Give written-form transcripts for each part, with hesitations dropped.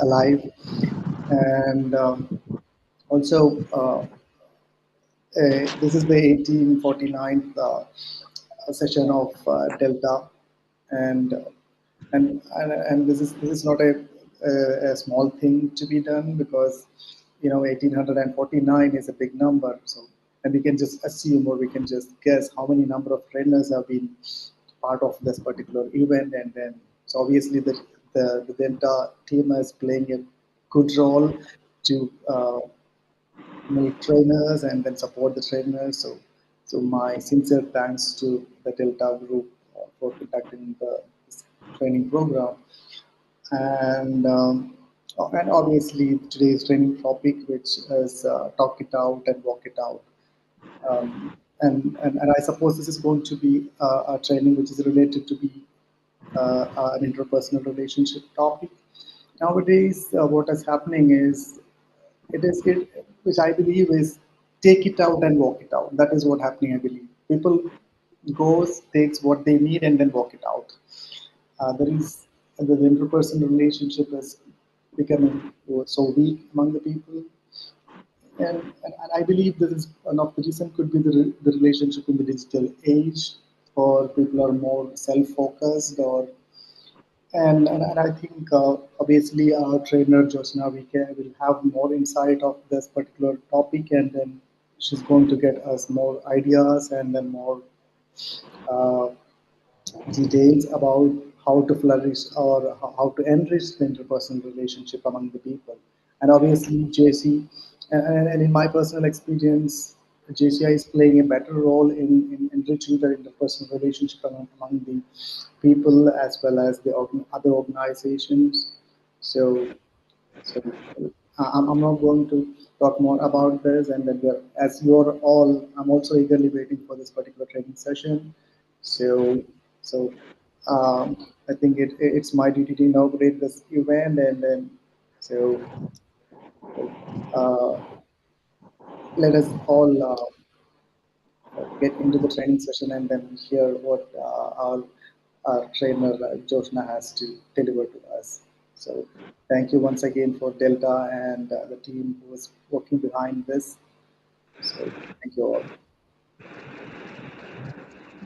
alive. And also, this is the 1849th session of Delta, and this is not a small thing to be done, because 1849 is a big number. So, and we can just assume, or we can just guess how many number of trainers have been part of this particular event. And then, so obviously the Delta team is playing a good role to make trainers and then support the trainers. So my sincere thanks to the Delta group for conducting the this training program. And and obviously today's training topic, which is talk it out and walk it out. And I suppose this is going to be a training which is related to be an interpersonal relationship topic. Nowadays, what is happening is which I believe is take it out and walk it out. That is what happening. I believe people goes, takes what they need, and then walk it out. There is the interpersonal relationship is becoming so weak among the people, and I believe this is one of the reason could be the relationship in the digital age, or people are more self-focused, or and I think obviously our trainer Josna will have more insight of this particular topic, and then she's going to get us more ideas and then more uh, details about how to flourish, or how to enrich the interpersonal relationship among the people. And obviously, JC, and in my personal experience, JCI is playing a better role in enriching the interpersonal relationship among the people, as well as the other organizations. So, so I'm not going to talk more about this. And then, as you're all, I'm also eagerly waiting for this particular training session. So, so I think it's my duty to inaugurate this event, and then so uh, let us all get into the training session and then hear what our trainer Joshna has to deliver to us. So thank you once again for Delta and the team who is working behind this. So thank you all.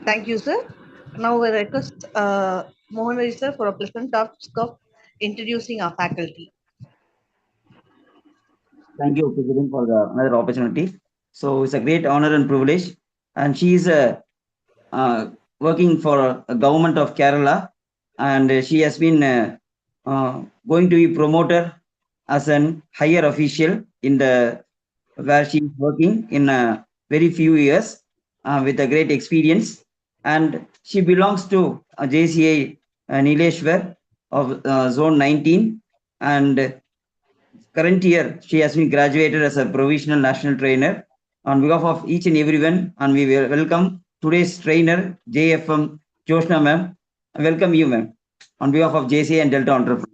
Thank you, sir. Now we request Mohan sir for a pleasant task of introducing our faculty. Thank you, President, for the another opportunity. So it's a great honor and privilege. And she is uh, working for a government of Kerala, and she has been going to be promoted as an higher official in the where she is working in very few years with a great experience. And she belongs to JCA Nileshwar of Zone 19. And current year, she has been graduated as a provisional national trainer. On behalf of each and everyone, and we will welcome today's trainer, JFM Joshna ma'am. I welcome you, ma'am, on behalf of JCA and Delta Entrepreneur.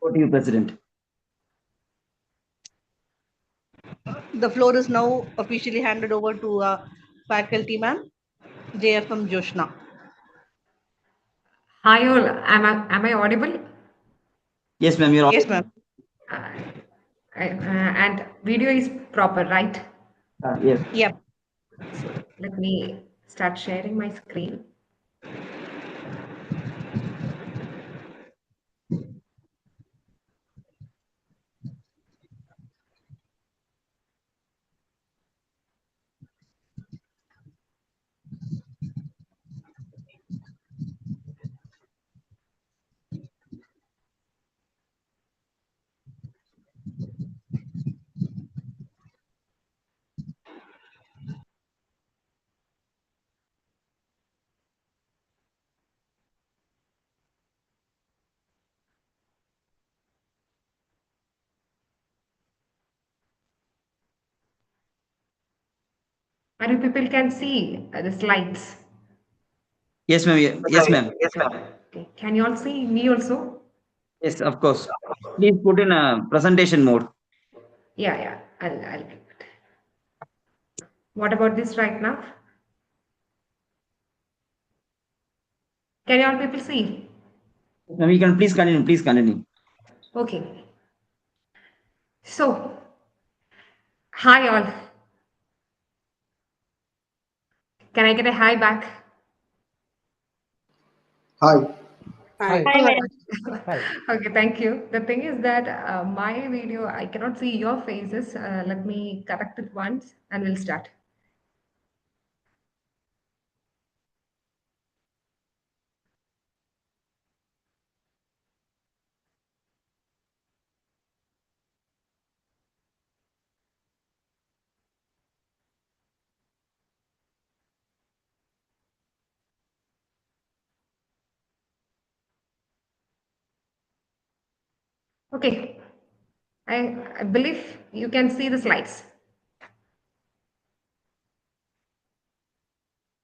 Over to you, President. The floor is now officially handed over to faculty ma'am, JFM Joshna. Hi all, am I audible? Yes, ma'am, you're all. Yes, ma'am. Uh, and video is proper, right? Yes. Yep. So let me start sharing my screen. And you people can see the slides. Yes, ma'am. Yes, ma'am. Okay. Can you all see me also? Yes, of course. Please put in a presentation mode. Yeah, I'll do it. What about this right now? Can you all people see? Ma'am, you can please continue. Please continue. Okay. So, hi all. Can I get a hi back? Hi. Hi. Hi, madam. Hi. Okay, thank you. The thing is that my video, I cannot see your faces. Let me correct it once and we'll start. Okay, I believe you can see the slides.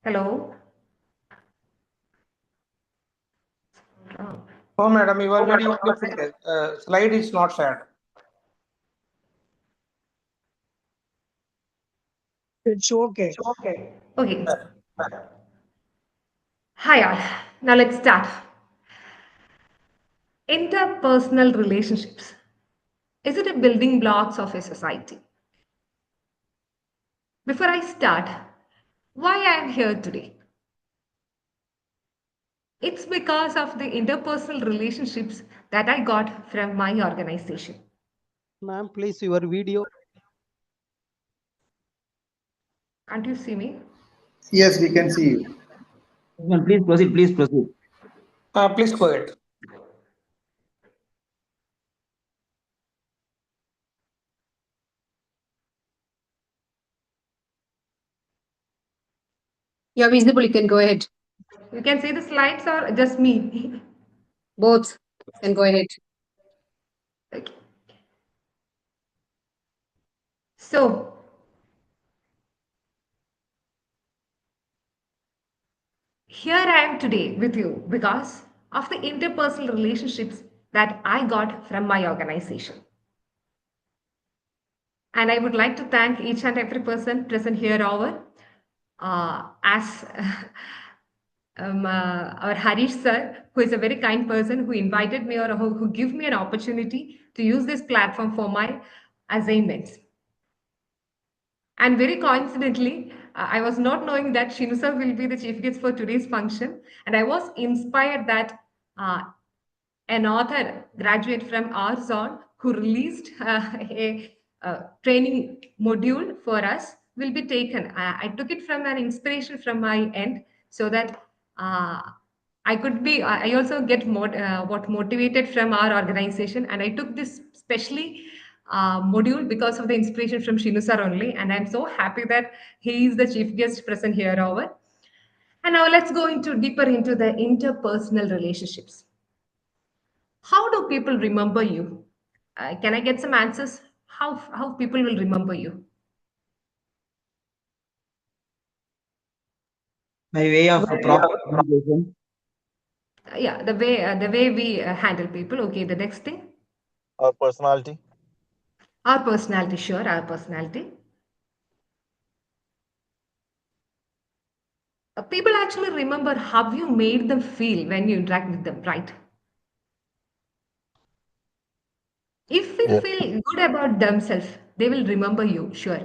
Hello? Oh. Oh, madam, your video is clear. Slide is not shared. It's okay. Okay. Hi all. Now let's start. Interpersonal relationships. Is it a building blocks of a society? Before I start, why I am here today? It's because of the interpersonal relationships that I got from my organization. Ma'am, please your video. Can't you see me? Yes, we can see you. Please proceed. Please proceed. Please go ahead. You're visible. You can go ahead. You can see the slides or just me? Both can go ahead. Okay. So, here I am today with you because of the interpersonal relationships that I got from my organization. And I would like to thank each and every person present here over as our Harish sir, who is a very kind person who invited me or who give me an opportunity to use this platform for my assignments. And very coincidentally, I was not knowing that Shinu sir will be the chief guest for today's function. And I was inspired that uh, an author graduate from our zone who released a training module for us will be taken. I took it from an inspiration from my end so that I could be, I also get what motivated from our organization. And I took this specially module because of the inspiration from Shinu sir only. And I'm so happy that he is the chief guest present here over. And now let's go into deeper into the interpersonal relationships. How do people remember you? Can I get some answers? How people will remember you? By way of proper communication. Yeah, the way we handle people. Okay, the next thing, Our personality. our personality. Sure, our personality. People actually remember how you made them feel when you interact with them, right? If they Yeah. feel good about themselves, they will remember you. Sure.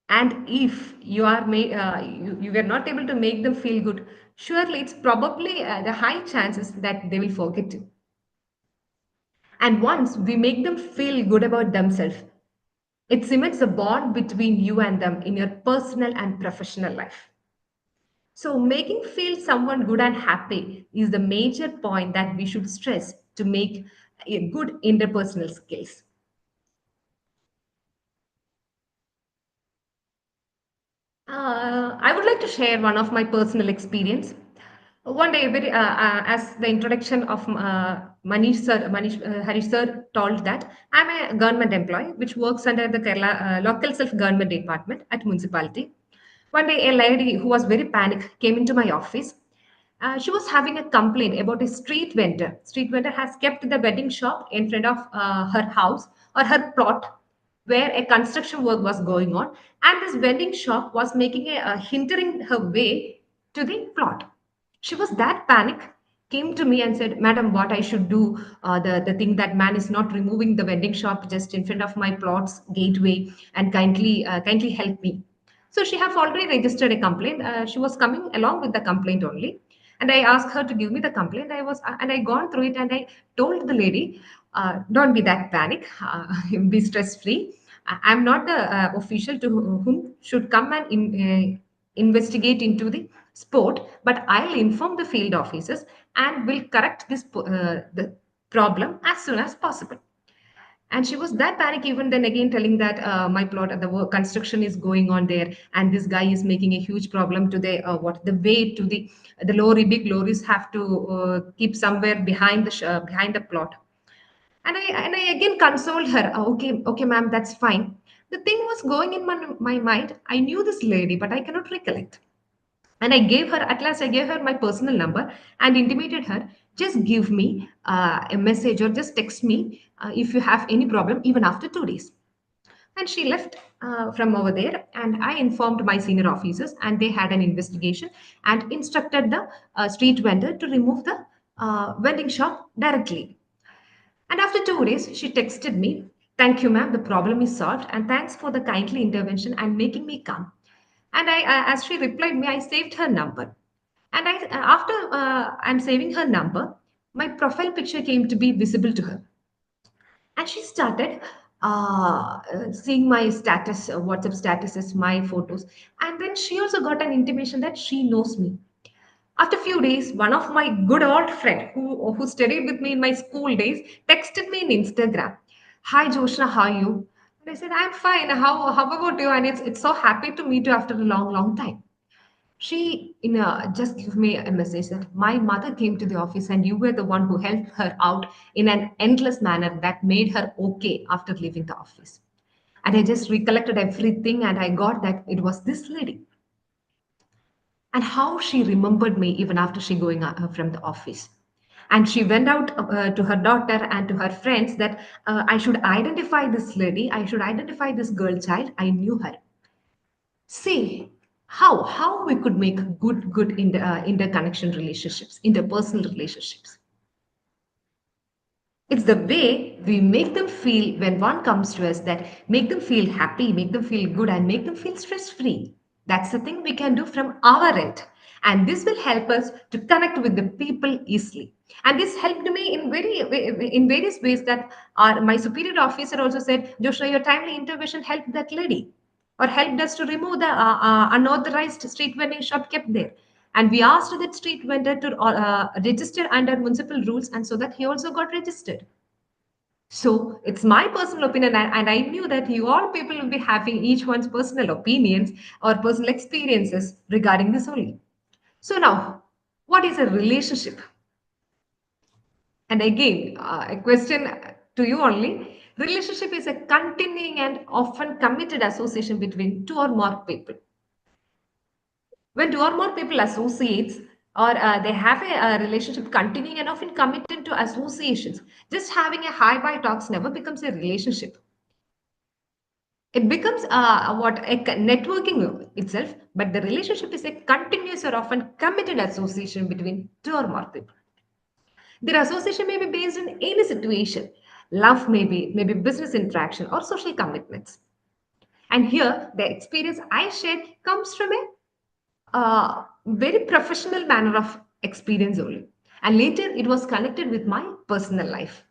And if you were not able to make them feel good, surely it's probably the high chances that they will forget you. And once we make them feel good about themselves, it cements a bond between you and them in your personal and professional life. So, making feel someone good and happy is the major point that we should stress to make a good interpersonal skills. I would like to share one of my personal experience. One day, as the introduction of Harish sir told that I'm a government employee which works under the Kerala local self-government department at municipality. One day, a lady who was very panicked came into my office. She was having a complaint about a street vendor. Street vendor has kept the wedding shop in front of her house or her plot where a construction work was going on, and this vending shop was making a hindering her way to the plot. She was that panic. came to me and said, Madam, what I should do? The thing that man is not removing the vending shop just in front of my plot's gateway, and kindly help me. So she have already registered a complaint. She was coming along with the complaint only. And I asked her to give me the complaint. And I gone through it, and I told the lady, don't be that panic, be stress free. I'm not the official to whom should come and investigate into the sport, but I'll inform the field officers and will correct the problem as soon as possible. And she was that panic, even then again telling that my plot, the work construction is going on there, and this guy is making a huge problem to the way to the lorry. Big lorries have to keep somewhere behind the plot. And I again consoled her. Okay, okay, ma'am, that's fine. The thing was going in my mind. I knew this lady, but I cannot recollect. And at last, I gave her my personal number and intimated her, just give me a message or just text me if you have any problem, even after 2 days. And she left from over there, and I informed my senior officers, and they had an investigation and instructed the street vendor to remove the vending shop directly. And after 2 days, she texted me, thank you, ma'am, the problem is solved, and thanks for the kindly intervention and making me come. And as she replied me, I saved her number. And after I'm saving her number, my profile picture came to be visible to her. And she started seeing my status, WhatsApp statuses, my photos. And then she also got an intimation that she knows me. After a few days, one of my good old friend who studied with me in my school days texted me in Instagram. Hi Joshna, how are you? And I said, I'm fine. How about you? And it's so happy to meet you after a long, long time. She just give me a message that my mother came to the office and you were the one who helped her out in an endless manner that made her okay after leaving the office. And I just recollected everything, and I got that it was this lady, and how she remembered me even after she going from the office. And she went out to her daughter and to her friends that I should identify this lady, I should identify this girl child, I knew her. See how we could make good interconnection relationships, interpersonal relationships. It's the way we make them feel when one comes to us, that make them feel happy, make them feel good, and make them feel stress free. That's the thing we can do from our end. And this will help us to connect with the people easily. And this helped me in various ways that my superior officer also said, Joshua, your timely intervention helped that lady, or helped us to remove the unauthorized street vending shop kept there. And we asked that street vendor to register under municipal rules, and so that he also got registered. So it's my personal opinion, and I knew that you all people will be having each one's personal opinions or personal experiences regarding this only. So now, what is a relationship? And again, a question to you only. Relationship is a continuing and often committed association between two or more people. When two or more people associates, or they have a relationship continuing and often committed to associations, just having a hi bye talks never becomes a relationship. It becomes what a networking itself, but the relationship is a continuous or often committed association between two or more people. Their association may be based in any situation, love, maybe business interaction or social commitments. And here the experience I shared comes from a very professional manner of experience only. And later it was connected with my personal life.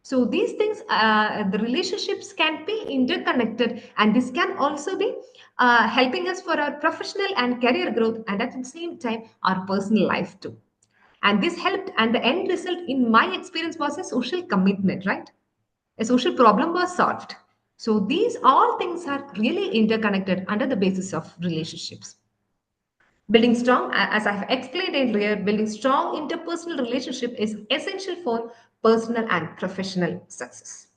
So these things, the relationships can be interconnected, and this can also be helping us for our professional and career growth, and at the same time, our personal life too. And this helped, and the end result in my experience was a social commitment, right? A social problem was solved. So these all things are really interconnected under the basis of relationships. Building strong, as I've explained earlier, building strong interpersonal relationship is essential for personal and professional success.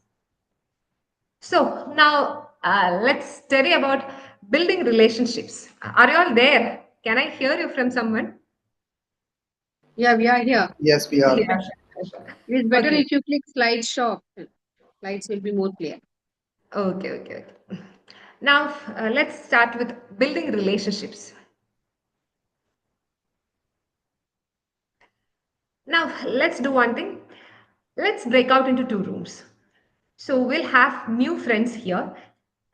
So now let's study about building relationships. Are you all there? Can I hear you from someone? Yeah, we are here. Yes, we It are. is, Yeah, sure, sure. it is better Okay. if you click slide show. Slides will be more clear. Okay. Now let's start with building relationships. Now, let's do one thing. Let's break out into 2 rooms. So we'll have new friends here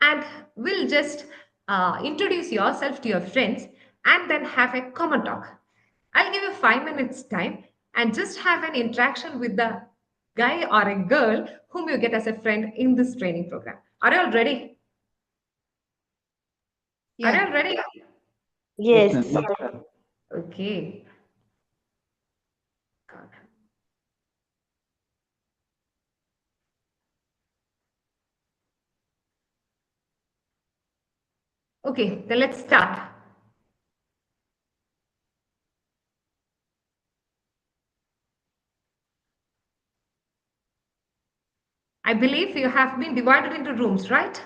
and we'll just introduce yourself to your friends and then have a common talk. I'll give you 5 minutes time and just have an interaction with the guy or a girl whom you get as a friend in this training program. Are you all ready? Are you Yeah. all ready? Yes, Yes. ma'am. Okay. Okay, then let's start. I believe you have been divided into rooms, right?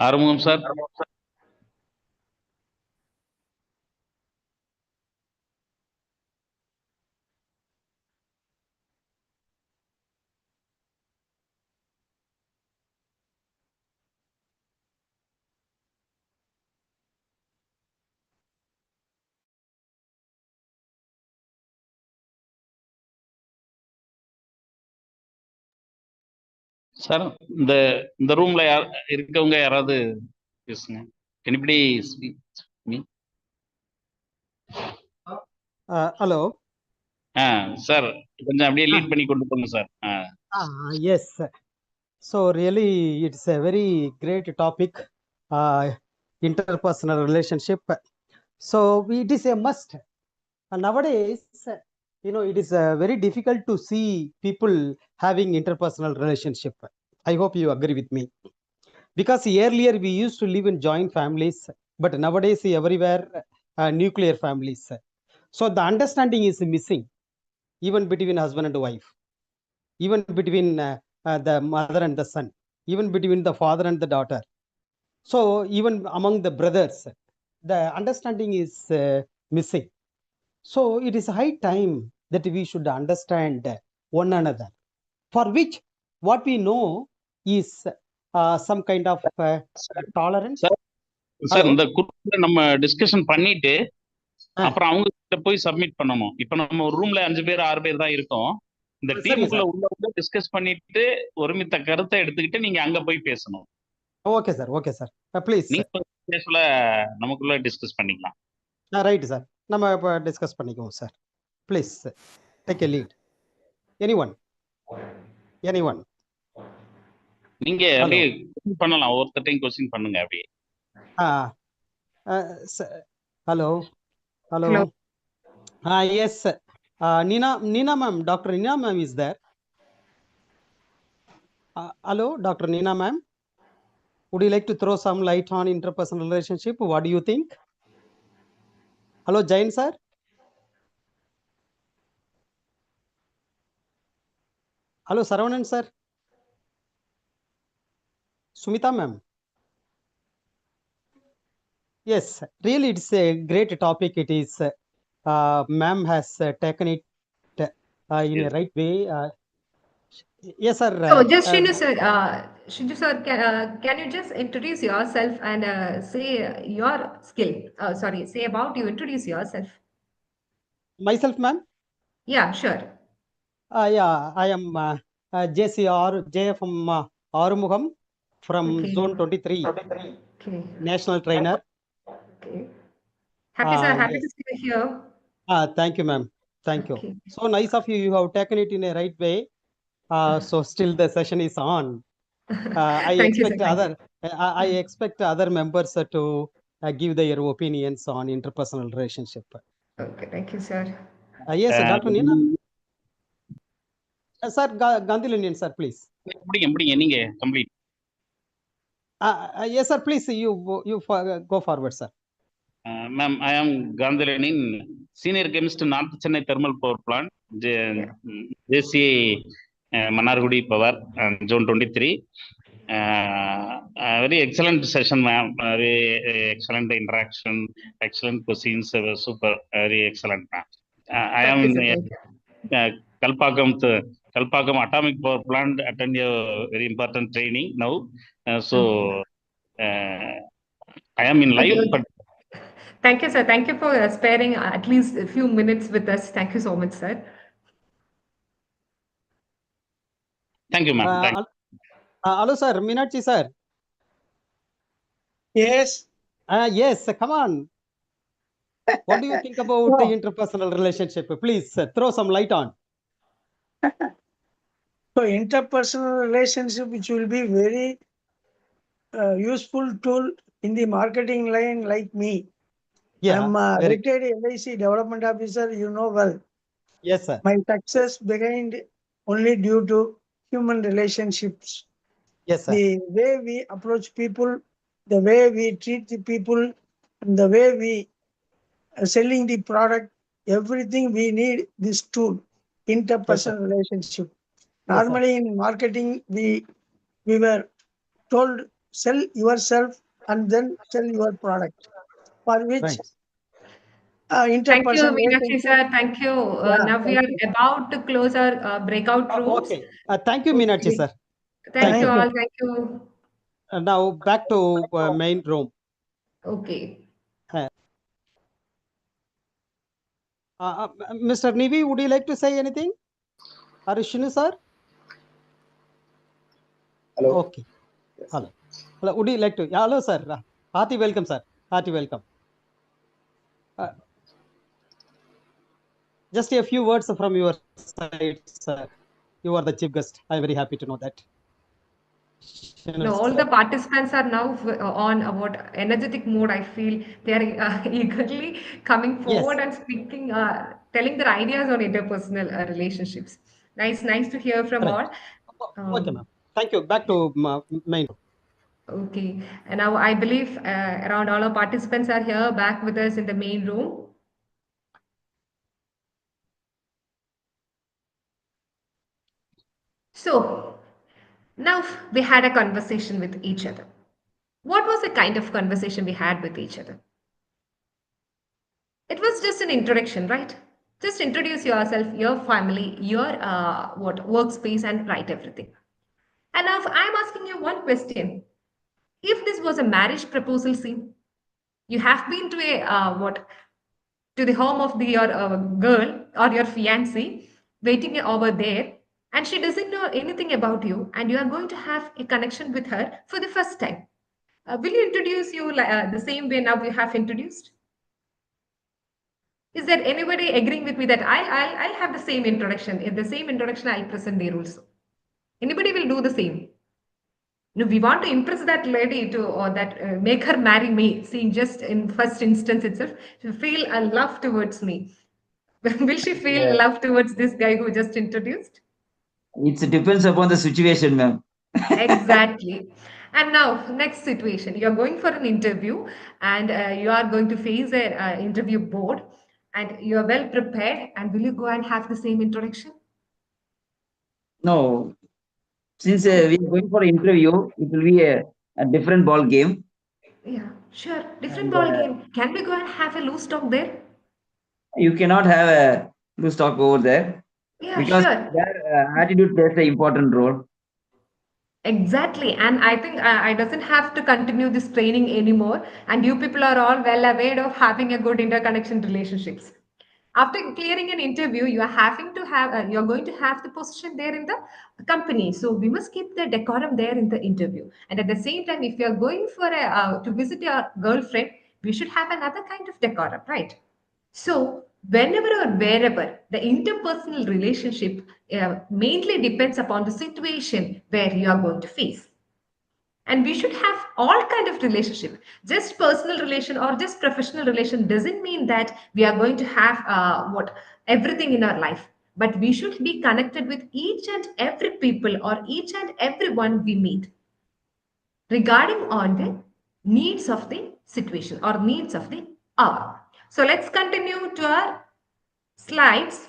Arumugam sir. Sir இந்த ரூம்ல இருக்கவங்க யாராவது பேசுங்க. Anybody speak me? Hello. Sir கொஞ்சம் அப்படியே lead பண்ணி கொண்டு போங்க sir. Yes. So really, it's a very great topic, interpersonal relationship. So it is a must. And nowadays, it is very difficult to see people having interpersonal relationship. I hope you agree with me. Because earlier we used to live in joint families, but nowadays everywhere nuclear families. So the understanding is missing, even between husband and wife, even between the mother and the son, even between the father and the daughter. So even among the brothers, the understanding is missing. So it is high time that we should understand one another, for which what we know is some kind of tolerance. Sir Hello. இந்த குரூப்ல நம்ம discussion பண்ணிட்டு Ah. அப்புறம் அவங்க கிட்ட போய் submit பண்ணணும். இப்போ நம்ம ஒரு ரூம்ல 5 பேர் 6 பேர் தான் இருக்கோம். இந்த சரி டீமுக்குள்ள சார். உள்ளவங்க டிஸ்கஸ் பண்ணிட்டு ஒருமித்த கருத்தை எடுத்துக்கிட்டு நீங்க அங்க போய் பேசணும். Okay sir, okay sir. Please. நீங்க பேசல நமக்குள்ள டிஸ்கஸ் பண்ணிக்கலாம். Right sir. நம்ம இப்ப டிஸ்கஸ் பண்ணிக்குவோம் sir. Please take a lead. Anyone. நீங்க Hello. அப்படியே பண்ணலாம். ஒவ்வொருத்தட்டையும் கொஸ்டின் பண்ணுங்க அப்படியே. Hello. Hello. Yes. Nina ma'am, Dr. Nina ma'am is there. Hello, Dr. Nina ma'am. Would you like to throw some light on interpersonal relationship? What do you think? Hello, Jain sir. Hello, Saravanan sir. Sumita ma'am. Yes, really it's a great topic. It is ma'am has taken it in a right way. Yes sir. So just Shinju sir, can you just introduce yourself and say your skill? Say about you. Introduce yourself. Myself ma'am. Yeah, sure. Yeah, I am JFM Arumugam from Okay. Zone 23, Okay. National Trainer. Okay. Happy sir, happy Yes. to see you here. Thank you, ma'am. Thank you. Okay. So nice of you. You have taken it in a right way. So still the session is on. I Thank you, sir. expect Thank you. I expect other members to give their opinions on interpersonal relationship. Okay, thank you, sir. Yes, Dr. Nina. Sir, Gandhilinian, sir, please. முடிங்க நீங்க complete. Yes, sir, please. You go forward, sir. Ma'am, I am Gandhilanin, Senior Chemist, North Chennai Thermal Power Plant, Yeah. JCA Manargudi Power, Zone 23. Very excellent session, ma'am. Very excellent interaction, excellent questions, super, very excellent, ma'am. I am Thank you, in sir. Thank you. Kalpakam, Kalpakam Atomic Power Plant, attend a very important training now. So, I am in Okay, live, okay. but Thank you, sir. Thank you for sparing at least a few minutes with us. Thank you so much, sir. thank you, ma'am. Thank Hello, sir. Meenakshi, sir. Yes. Yes, come on. What do you think about the interpersonal relationship? Please throw some light on. So interpersonal relationship, which will be very useful tool in the marketing line like me. Yeah, I'm a very. retired LIC development officer, you know well. Yes, sir. My success began only due to human relationships. Yes, sir. The way we approach people, the way we treat the people, and the way we selling the product, everything we need this tool, Yes, sir. interpersonal relationship. Yes, sir. Normally in marketing, we were told sell yourself and then sell your product, for which Right. Thank you, interpersonal Meenakshi, relationship. sir. Thank you. Yeah, Now we thank are you. about to close our breakout rooms. Okay. Thank you, Meenakshi, Okay. sir. Thank Thank you you. Thank you. all. Thank you. Now back to main room. Okay. Uh, Mr. Nivi, would you like to say anything? Or Shinu, sir? Hello. Okay. Hello. Hello. Would you like to? Yeah, hello, sir. Hearty welcome, sir. Hearty welcome. Just a few words from your side, sir. You are the chief guest. I'm very happy to know that. Shinu, No, all sir. the participants are now on what energetic mode. I feel they are eagerly coming Yes. forward and speaking, telling their ideas on interpersonal relationships. Nice to hear from Right. all. Okay, Um, ma'am. Thank you. Back to main room. okay, and now I believe around all our participants are here back with us in the main room. So now we had a conversation with each other. What was the kind of conversation we had with each other? It was just an introduction, right? Just introduce yourself, your family, your what workspace, and write everything. And now I'm asking you one question: if this was a marriage proposal scene, you have been to a what to the home of your girl or your fiancée, waiting over there, and she doesn't know anything about you, and you are going to have a connection with her for the first time. Will you introduce you the same way now you have introduced? Is there anybody agreeing with me that I'll have the same introduction? In the same introduction, I'll present the rules. Anybody will do the same. No, we want to impress that lady to, or that make her marry me. Seeing just in first instance itself, to feel a love towards me. Will she feel Yeah. love towards this guy who just introduced? It depends upon the situation, ma'am. Exactly. And now, next situation. You're going for an interview and you are going to face a interview board and you're well prepared. And will you go and have the same introduction? No, since No. we are going for interview, it will be a different ball game. Yeah, sure. Different And ball game. Can we go and have a loose talk there? you cannot have a loose talk over there Yeah, because sure. their attitude plays an important role. Exactly. And I think I doesn't have to continue this training anymore. And you people are all well aware of having a good interconnection relationships. After clearing an interview, you are having to have, you're going to have the position there in the company. So we must keep the decorum there in the interview. And at the same time, if you're going for to visit your girlfriend, we should have another kind of decorum, right? So, whenever or wherever the interpersonal relationship mainly depends upon the situation where you are going to face. And we should have all kind of relationship. Just personal relation or just professional relation doesn't mean that we are going to have what everything in our life. But we should be connected with each and every people or each and everyone we meet regarding on the needs of the situation or needs of the hour. So let's continue to our slides.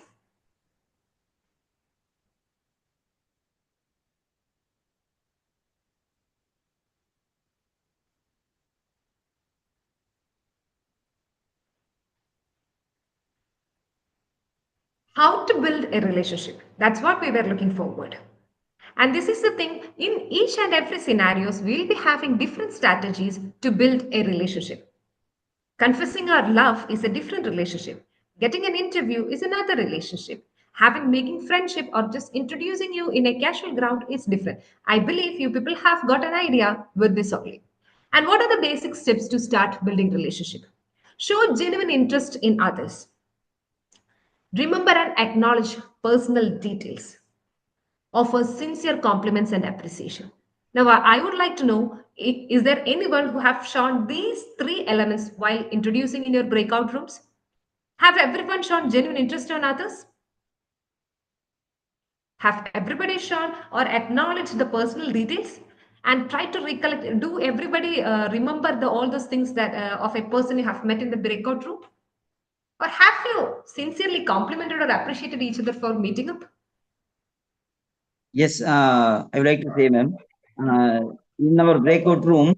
How to build a relationship. That's what we were looking forward. And this is the thing, in each and every scenarios, we'll be having different strategies to build a relationship. Confessing our love is a different relationship. Getting an interview is another relationship. Having making friendship or just introducing you in a casual ground is different. I believe you people have got an idea with this only. And what are the basic steps to start building relationship? Show genuine interest in others. Remember and acknowledge personal details. Offer sincere compliments and appreciation. Now, I would like to know, is there anyone who have shown these three elements while introducing in your breakout rooms? Have everyone shown genuine interest in others? Have everybody shown or acknowledged the personal details? And try to recollect, do everybody remember all those things that of a person you have met in the breakout room? Or have you sincerely complimented or appreciated each other for meeting up? Yes, I would like to say, ma'am, uh, in our breakout room,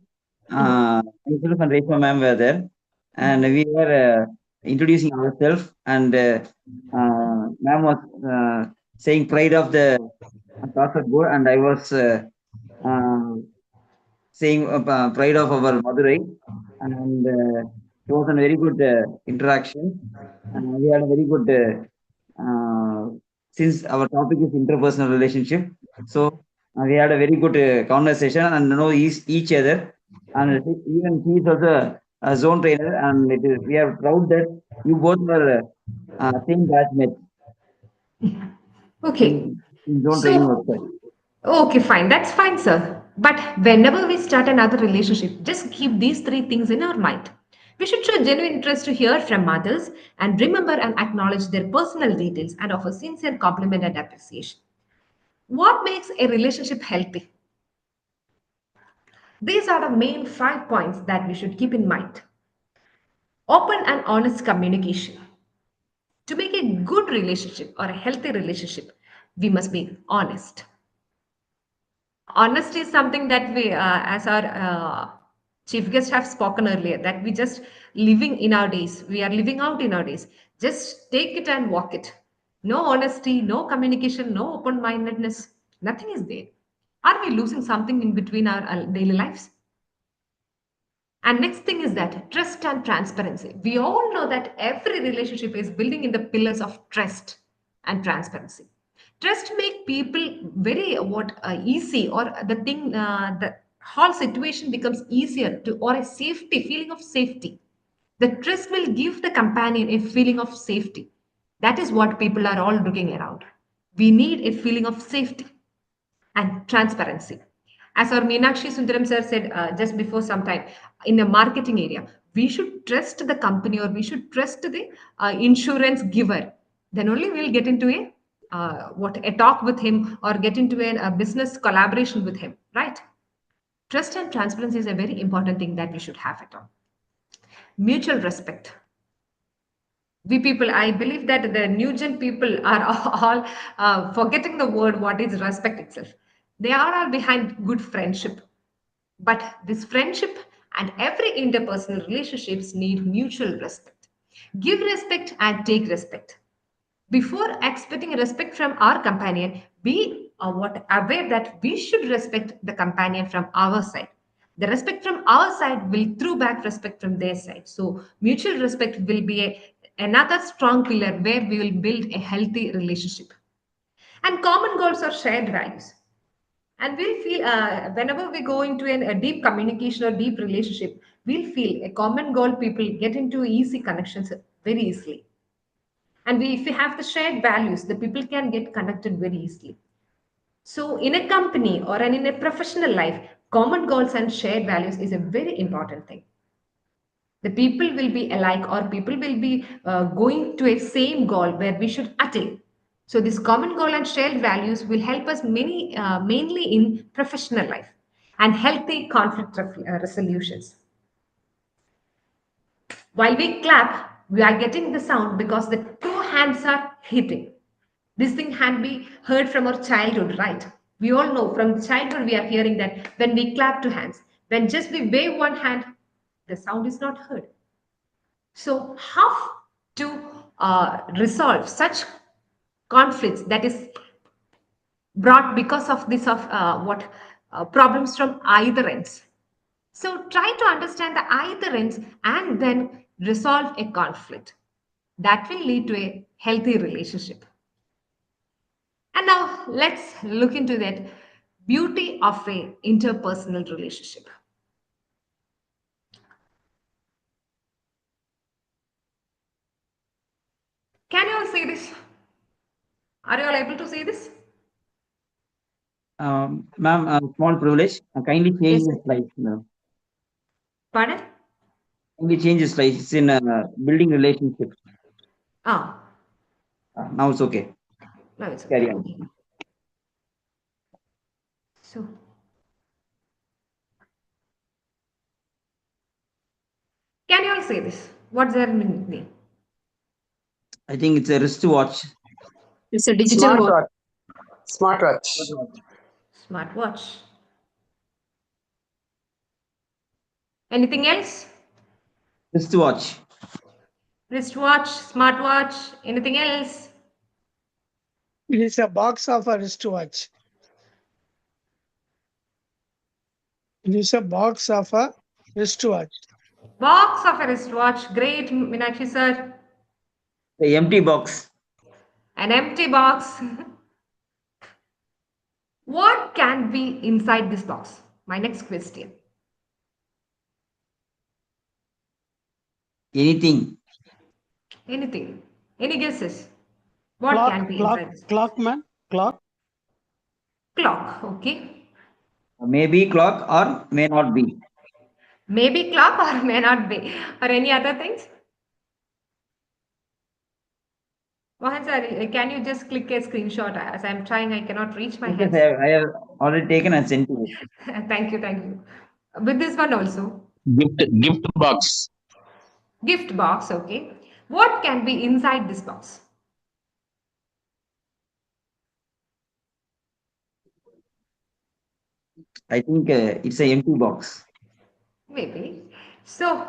myself and Reshma ma'am were there, and we were introducing ourselves, and ma'am was saying pride of the Kasargod, and I was uh, saying pride of our Madurai, and it was a very good interaction. We had a very good since our topic is interpersonal relationship, so we had a very good conversation and know each other. And even he is also a zone trainer, and we are proud that you both were same batchmates Okay. in zone training So, workshop. okay, fine. That's fine, sir. But whenever we start another relationship, just keep these three things in our mind. We should show genuine interest to hear from others and remember and acknowledge their personal details and offer sincere compliment and appreciation. What makes a relationship healthy? These are the main 5 points that we should keep in mind. Open and honest communication. To make a good relationship or a healthy relationship, we must be honest. Honesty is something that we as our chief guest have spoken earlier, that we just living in our days, we are living out in our days. Just take it and walk it. No honesty, no communication, no open mindedness, nothing is there. Are we losing something in between our daily lives? And next thing is that trust and transparency. We all know that every relationship is building in the pillars of trust and transparency. Trust make people very what easy, or the thing the whole situation becomes easier to, or a safety feeling of safety. The trust will give the companion a feeling of safety. That is what people are all looking around. We need a feeling of safety and transparency. As our Meenakshi Sundaram sir said just before some time, in the marketing area, we should trust the company or we should trust the insurance giver. Then only we'll get into a talk with him or get into a business collaboration with him, right? Trust and transparency is a very important thing that we should have it on. Mutual respect. We people, I believe that the new gen people are all forgetting the word what is respect itself. They are all behind good friendship, but this friendship and every interpersonal relationships need mutual respect. Give respect and take respect. Before expecting respect from our companion, be what aware that we should respect the companion from our side. The respect from our side will throw back respect from their side. So mutual respect will be another strong pillar where we will build a healthy relationship. And common goals are shared values. And we'll feel whenever we go into a deep communication or deep relationship, we'll feel a common goal. People get into easy connections very easily. And if we have the shared values, the people can get connected very easily. So in a company or in a professional life, common goals and shared values is a very important thing. The people will be alike, or people will be going to a same goal where we should attain. So this common goal and shared values will help us mainly in professional life and healthy conflict resolutions. While we clap, we are getting the sound because the two hands are hitting. This thing can be heard from our childhood, right? We all know from childhood we are hearing that when we clap two hands, when just we wave one hand, the sound is not heard. So, how to resolve such conflicts that is brought because of this of what problems from either ends? So, try to understand the either ends and then resolve a conflict that will lead to a healthy relationship. And now let's look into that beauty of a interpersonal relationship. Can you all see this? Are you all able to see this? Ma'am, small privilege. Kindly change Yes, the sir. slide. Ma'am. Pardon? Kindly change the slide. It's in building relationship. Ah, Now it's okay. no, it's okay. Carry on. Okay. So, can you all see this? What's their meaning? I think it's a wristwatch. It's a digital watch. Smartwatch. Smartwatch. Anything else? Wristwatch. Wristwatch, smartwatch, anything else? It is a box of a wristwatch. It is a box of a wristwatch. Box of a wristwatch. Great, Meenakshi sir. The empty box. An empty box. What can be inside this box? My next question. Anything. Anything. Any guesses? What Clock, can be clock, inside this? clock, man, clock. Clock. Okay. Maybe clock or may not be. Maybe clock or may not be. Or any other things? Mohan sir, can you just click a screenshot? As I'm trying, I cannot reach my Yes, yes, hands. I have already taken and sent to you. Thank you, thank you. With this one also. Gift box. Gift box, okay. What can be inside this box? I think it's a empty box. Maybe. So,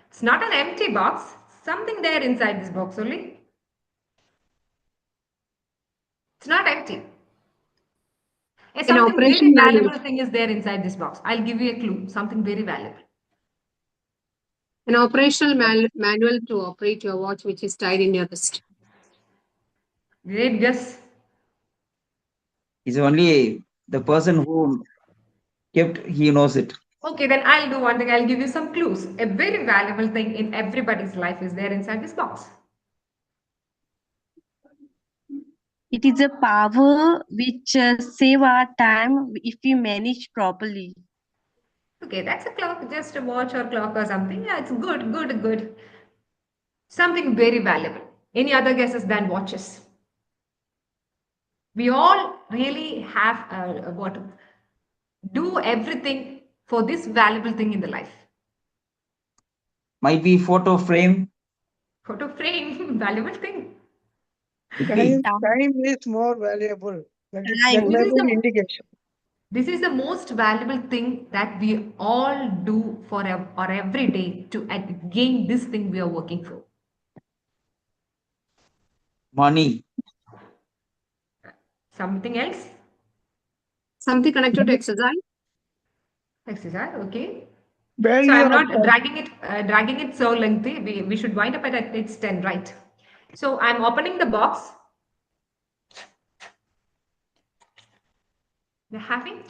it's not an empty box. Something there inside this box only. It's not empty. An Something operation very manual. valuable thing is there inside this box. I'll give you a clue. Something very valuable. An operational manual to operate your watch, which is tied in your wrist. Great guess. It's only the person who kept, he knows it. Okay, then I'll do one thing. I'll give you some clues. A very valuable thing in everybody's life is there inside this box. It is a power which save our time if we manage properly. Okay, that's a clock, just a watch or clock or something. Yeah, it's good, good, good. Something very valuable. Any other guesses than watches? We all really have what do everything for this valuable thing in the life. Might be photo frame. Photo frame, valuable thing. Could be. Time is more valuable. That Time. may This is be the the indication. this is the most valuable thing that we all do for or every day to gain this thing we are working for. Money. Something else? Something connected to exercise. Exercise, okay. So Value I'm of not dragging it so lengthy. We should wind up at its 10, right? So I'm opening the box. You're having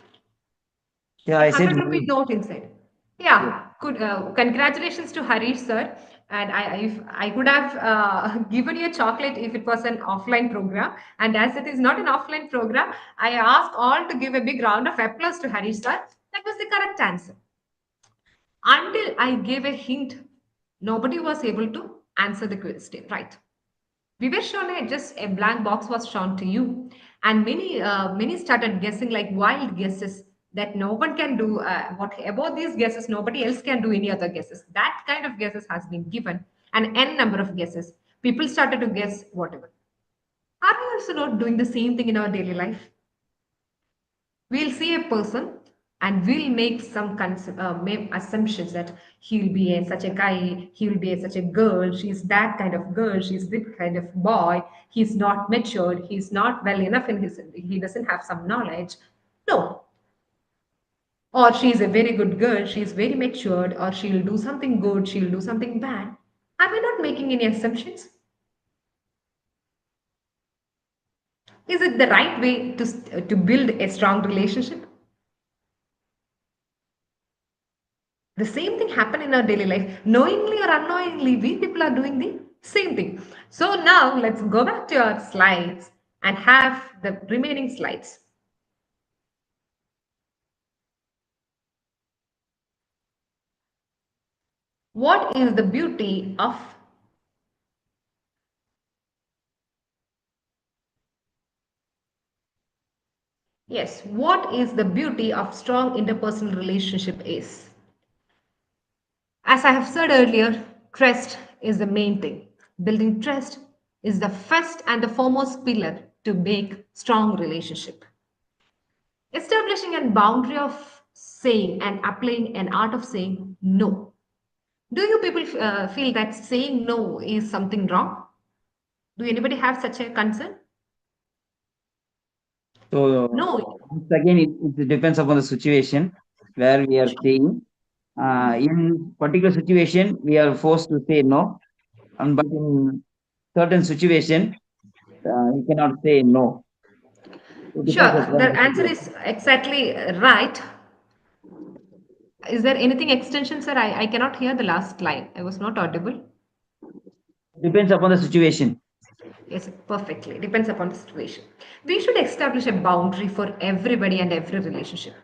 Yeah, a I said 100 rupee money. note inside. Yes. Yeah, good. Congratulations to Harish sir. And if I could have given you a chocolate if it was an offline program, and as it is not an offline program, I ask all to give a big round of applause to Harish sir. That was the correct answer. Until I gave a hint, nobody was able to answer the question, right? We were shown just a blank box was shown to you, and many started guessing like wild guesses that no one can do what about these guesses, nobody else can do any other guesses. That kind of guesses has been given, an n number of guesses. People started to guess whatever. Are we also not doing the same thing in our daily life? We'll see a person and we'll make some assumptions that he'll be such a guy, he'll be such a girl, she's that kind of girl, she's this kind of boy, he's not matured, he's not well enough in his, he doesn't have some knowledge. No. Or she's a very good girl, she's very matured, or she'll do something good, she'll do something bad. Are we not making any assumptions? Is it the right way to build a strong relationship? The same thing happen in our daily life. Knowingly or unknowingly, we people are doing the same thing. So now let's go back to our slides and have the remaining slides. What is the beauty of Yes, what is the beauty of strong interpersonal relationship is? As I have said earlier, trust is the main thing. Building trust is the first and the foremost pillar to make strong relationship. Establishing a boundary of saying and applying an art of saying no. Do you people feel that saying no is something wrong? Do anybody have such a concern? So No. once again, it depends upon the situation where we are staying. In particular situation, we are forced to say no, but in certain situation, you cannot say no. It depends Sure, upon the the answer situation. is exactly right. Is there anything extension, sir? I cannot hear the last line. I was not audible. Depends upon the situation. Yes, perfectly. Depends upon the situation. We should establish a boundary for everybody and every relationship.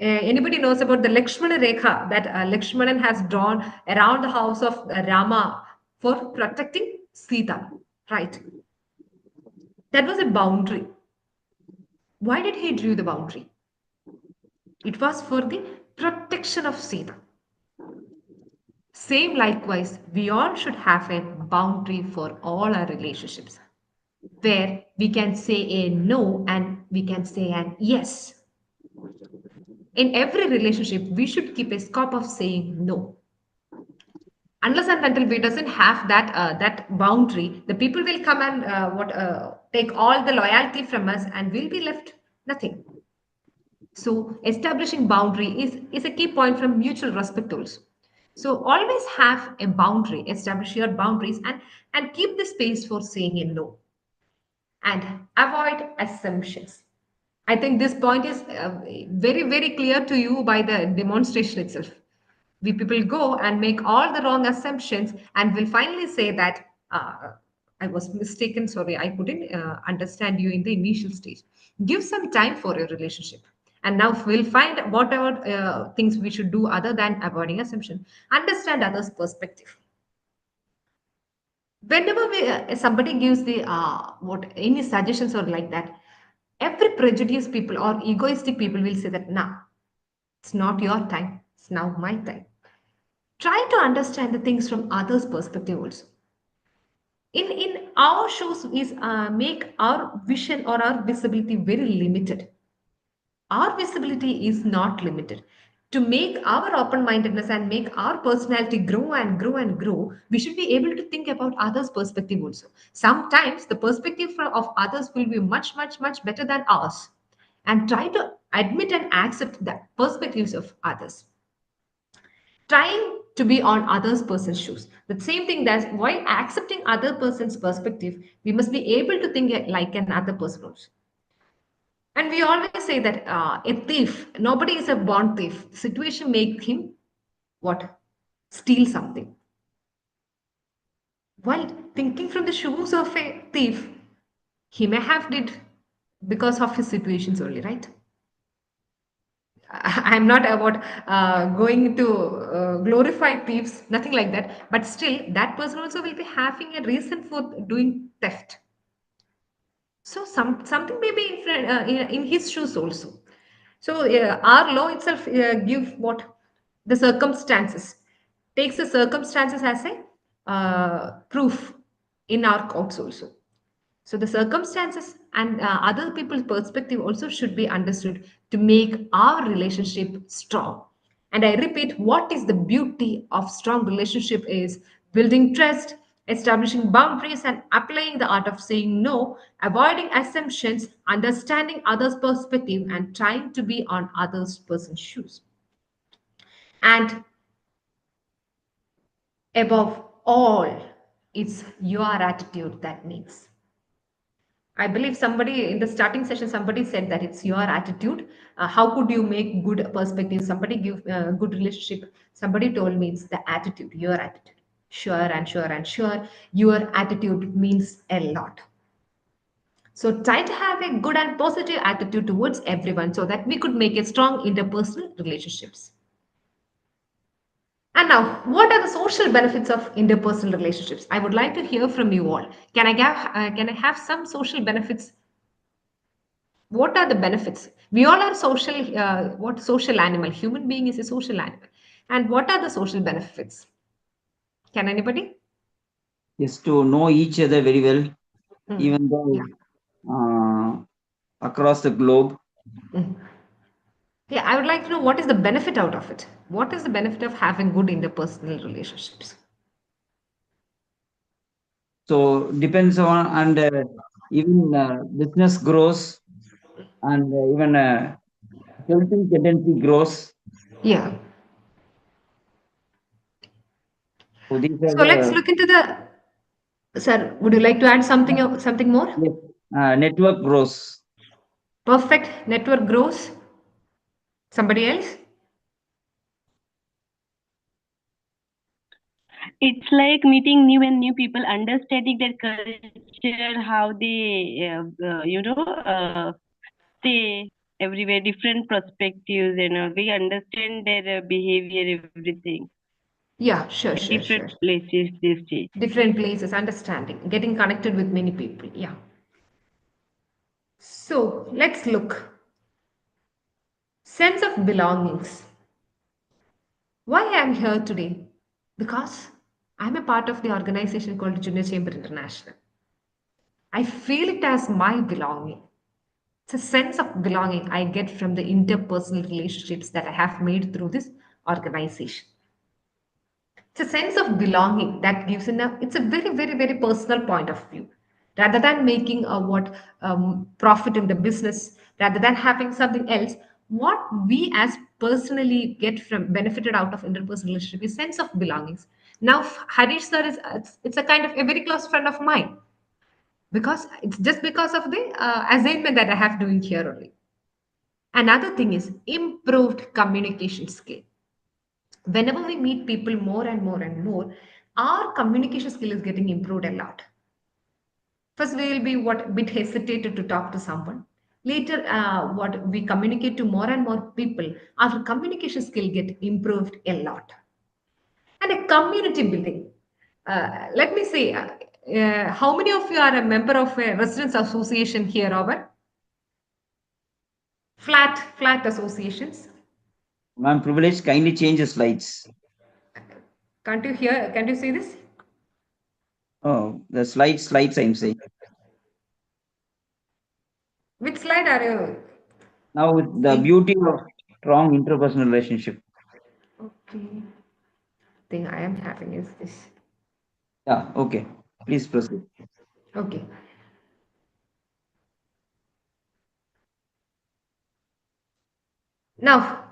Anybody knows about the Lakshmana Rekha that Lakshmanan has drawn around the house of Rama for protecting Sita, right? That was a boundary. Why did he drew the boundary? It was for the protection of Sita. Same likewise, we all should have a boundary for all our relationships where we can say a no and we can say an yes. In every relationship, we should keep a scope of saying no. Unless and until we doesn't have that boundary, the people will come and take all the loyalty from us and we'll be left nothing. So establishing boundary is a key point from mutual respect also. So always have a boundary, establish your boundaries and keep the space for saying a no. And avoid assumptions. I think this point is very, very clear to you by the demonstration itself. We people go and make all the wrong assumptions and will finally say that I was mistaken. Sorry, I couldn't understand you in the initial stage. Give some time for your relationship. And now we'll find whatever things we should do other than avoiding assumption. Understand others' perspective. Whenever somebody gives the what any suggestions or like that, every prejudiced people or egoistic people will say that nah, it's not your time, it's now my time. Try to understand the things from others' perspective also. In our shows is make our vision or our visibility very limited. Our visibility is not limited. To make our open mindedness and make our personality grow and grow and grow, we should be able to think about others' perspective also. Sometimes the perspective of others will be much, much, much better than ours. And try to admit and accept the perspectives of others. Trying to be on others person's shoes, the same thing, that while accepting other person's perspective, we must be able to think like another person also. And we always say that a thief, nobody is a born thief. The situation make him what? Steal something. While thinking from the shoes of a thief, he may have did because of his situations only, right? I'm not about going to glorify thieves, nothing like that. But still, that person also will be having a reason for doing theft. So something may be in his shoes also. So our law itself give what the circumstances takes the circumstances as a proof in our courts also. So the circumstances and other people's perspective also should be understood to make our relationship strong. And I repeat, what is the beauty of strong relationship is building trust, establishing boundaries, and applying the art of saying no, avoiding assumptions, understanding others' perspective, and trying to be on others' person's shoes. And above all, it's your attitude that makes. I believe somebody in the starting session, somebody said that it's your attitude. How could you make good perspective? Somebody give good relationship. Somebody told me it's the attitude, your attitude. Sure and sure and sure. Your attitude means a lot. So try to have a good and positive attitude towards everyone so that we could make a strong interpersonal relationships. And now, what are the social benefits of interpersonal relationships? I would like to hear from you all. Can I have some social benefits? What are the benefits? We all are social. What social animal? Human being is a social animal. And what are the social benefits? Can anybody? Just to know each other very well, Mm. even Yeah. though across the globe. Mm. Yeah, I would like to know what is the benefit out of it. What is the benefit of having good interpersonal relationships? So depends on, and even business grows, and even helping tendency grows. Yeah. So these are So let's the, look into the. Sir, would you like to add something more? yes, network grows. Perfect. Network grows. Somebody else? It's like meeting new and new people, understanding their culture, how they, stay everywhere, different perspectives, we understand their behavior, everything. Yeah, sure, At sure, different sure. places they stay. Different places, understanding, getting connected with many people. Yeah. So let's look. Sense of belongings. Why I am here today? Because I'm a part of the organization called Junior Chamber International. I feel it as my belonging. It's a sense of belonging I get from the interpersonal relationships that I have made through this organization. It's a sense of belonging that gives in a, it's a very, very, very personal point of view. Rather than making a what profit in the business, rather than having something else, what we as personally get from benefited out of interpersonal relationship is sense of belongings. Now, Harish sir is it's a kind of a very close friend of mine because it's just because of the assignment that I have doing here only. Another thing is improved communication skill. Whenever we meet people more and more and more, our communication skill is getting improved a lot. First, we will be what bit hesitated to talk to someone. Later, what we communicate to more and more people, our communication skill get improved a lot. And a community building. Let me see. How many of you are a member of a residents association here, Robert? Flat associations. I'm privileged. Kindly change the slides. Can't you hear? Can't you see this? Oh, the slides. I'm saying Which slide are you? now with the beauty of strong interpersonal relationship. Okay. Thing I am having is this. Yeah. Okay. Please proceed. Okay. Now,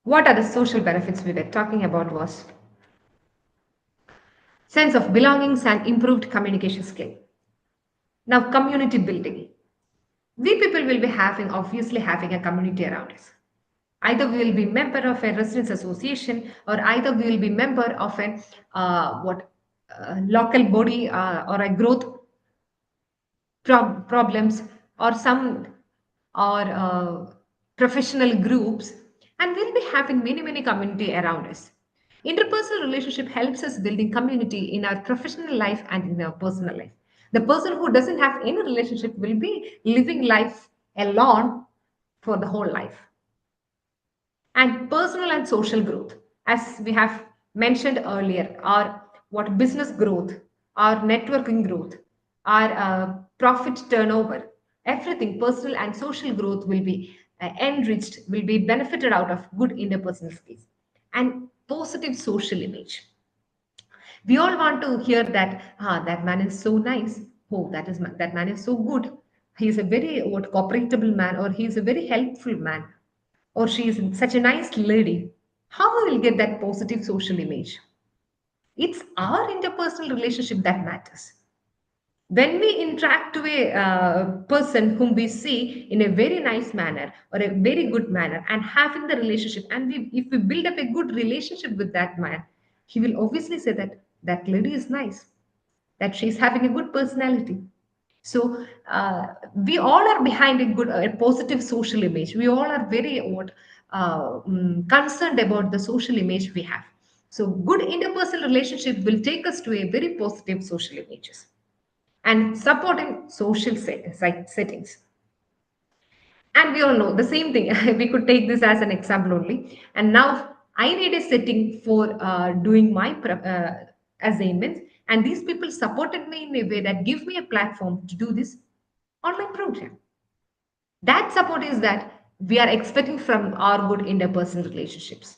what are the social benefits we were talking about was sense of belongings and improved communication skill. Now, community building. We people will be having, obviously having a community around us. Either we will be member of a residents association or either we will be member of a local body or a growth problems or some or professional groups, and we'll be having many community around us. Interpersonal relationship helps us building community in our professional life and in our personal life. The person who doesn't have any relationship will be living life alone, for the whole life. And personal and social growth, as we have mentioned earlier, are what business growth, our networking growth, our profit turnover, everything personal and social growth will be enriched, will be benefited out of good interpersonal skills and positive social image. We all want to hear that, that man is so nice. Oh, that man is so good. He is a very what cooperatable man, or he is a very helpful man, or she is such a nice lady. How we will get that positive social image? It's our interpersonal relationship that matters. When we interact to a person whom we see in a very nice manner or a very good manner and having the relationship, and if we build up a good relationship with that man, he will obviously say that that lady is nice, that she's having a good personality. So we all are behind a good, a positive social image. We all are very concerned about the social image we have. So good interpersonal relationship will take us to a very positive social images and supporting social settings. And we all know the same thing. We could take this as an example only. And now I need a setting for doing my assignments. And these people supported me in a way that give me a platform to do this online program. That support is that we are expecting from our good interpersonal relationships,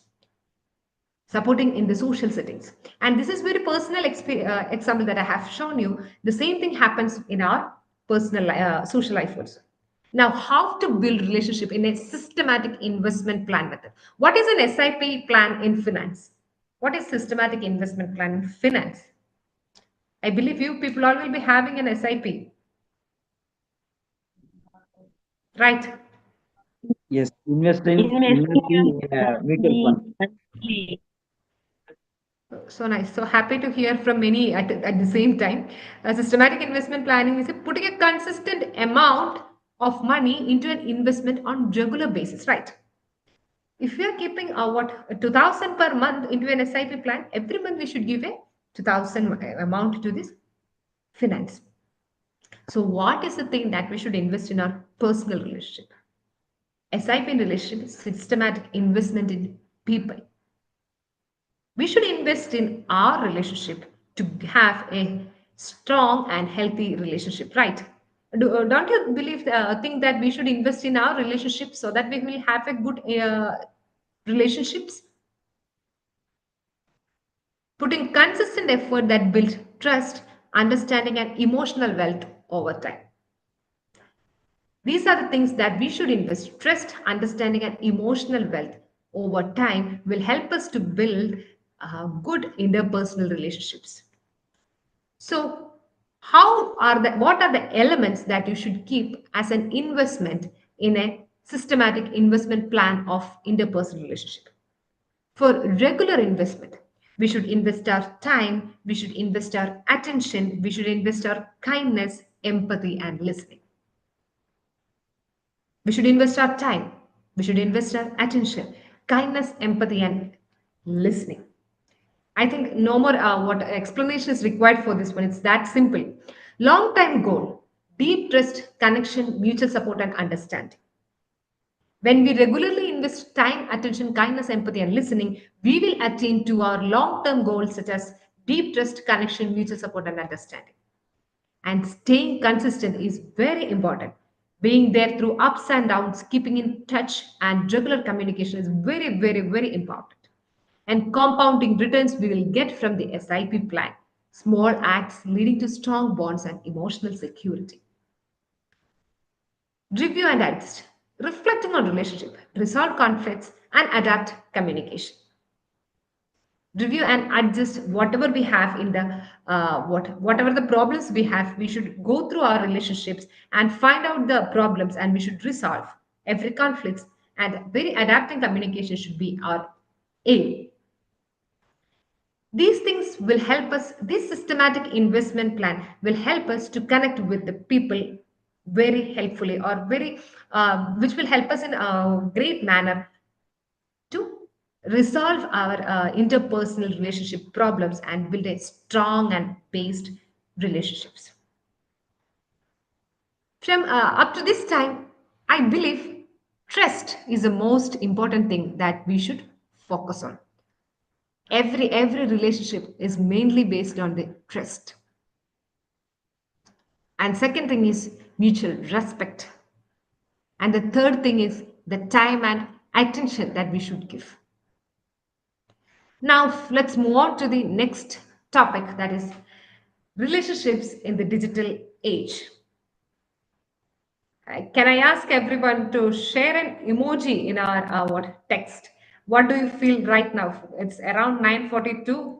supporting in the social settings. And this is very personal example that I have shown you. The same thing happens in our personal social life also. Now, how to build relationship in a systematic investment plan method? What is an SIP plan in finance? What is systematic investment plan in finance? I believe you people all will be having an SIP, right? Yes, investing in a mutual fund. So nice. So happy to hear from many at the same time. Systematic investment planning is putting a consistent amount of money into an investment on regular basis, right? If we are keeping what 2,000 per month into an SIP plan, every month we should give a 2,000 amount to this finance. So what is the thing that we should invest in our personal relationship? SIP in relationship is systematic investment in people. We should invest in our relationship to have a strong and healthy relationship, right? Don't you believe think that we should invest in our relationship so that we will have a good relationships? Putting consistent effort that builds trust, understanding, and emotional wealth over time. These are the things that we should invest. Trust, understanding, and emotional wealth over time will help us to build good interpersonal relationships. So, what are the elements that you should keep as an investment in a systematic investment plan of interpersonal relationship? For regular investment, we should invest our time, we should invest our attention, we should invest our kindness, empathy, and listening. We should invest our time. We should invest our attention, kindness, empathy, and listening. I think no more what explanation is required for this one. It's that simple. Long time goal, deep trust, connection, mutual support, and understanding. When we regularly invest time, attention, kindness, empathy, and listening, we will attain to our long term goals such as deep trust, connection, mutual support, and understanding. And staying consistent is very important. Being there through ups and downs, keeping in touch, and regular communication is very, very, very important. And compounding returns we will get from the SIP plan. Small acts leading to strong bonds and emotional security. Review and adjust. Reflecting on relationship, resolve conflicts, and adapt communication. Review and adjust whatever we have in the whatever the problems we have. We should go through our relationships and find out the problems, and we should resolve every conflicts. And very adapting communication should be our aim. These things will help us, this systematic investment plan will help us to connect with the people very helpfully, or very, which will help us in a great manner to resolve our interpersonal relationship problems and build a strong and based relationships. From up to this time, I believe Trust is the most important thing that we should focus on. Every relationship is mainly based on the trust. And second thing is mutual respect. And the third thing is the time and attention that we should give. Now, let's move on to the next topic, that is relationships in the digital age. Can I ask everyone to share an emoji in our what text? What do you feel right now? It's around 9:42.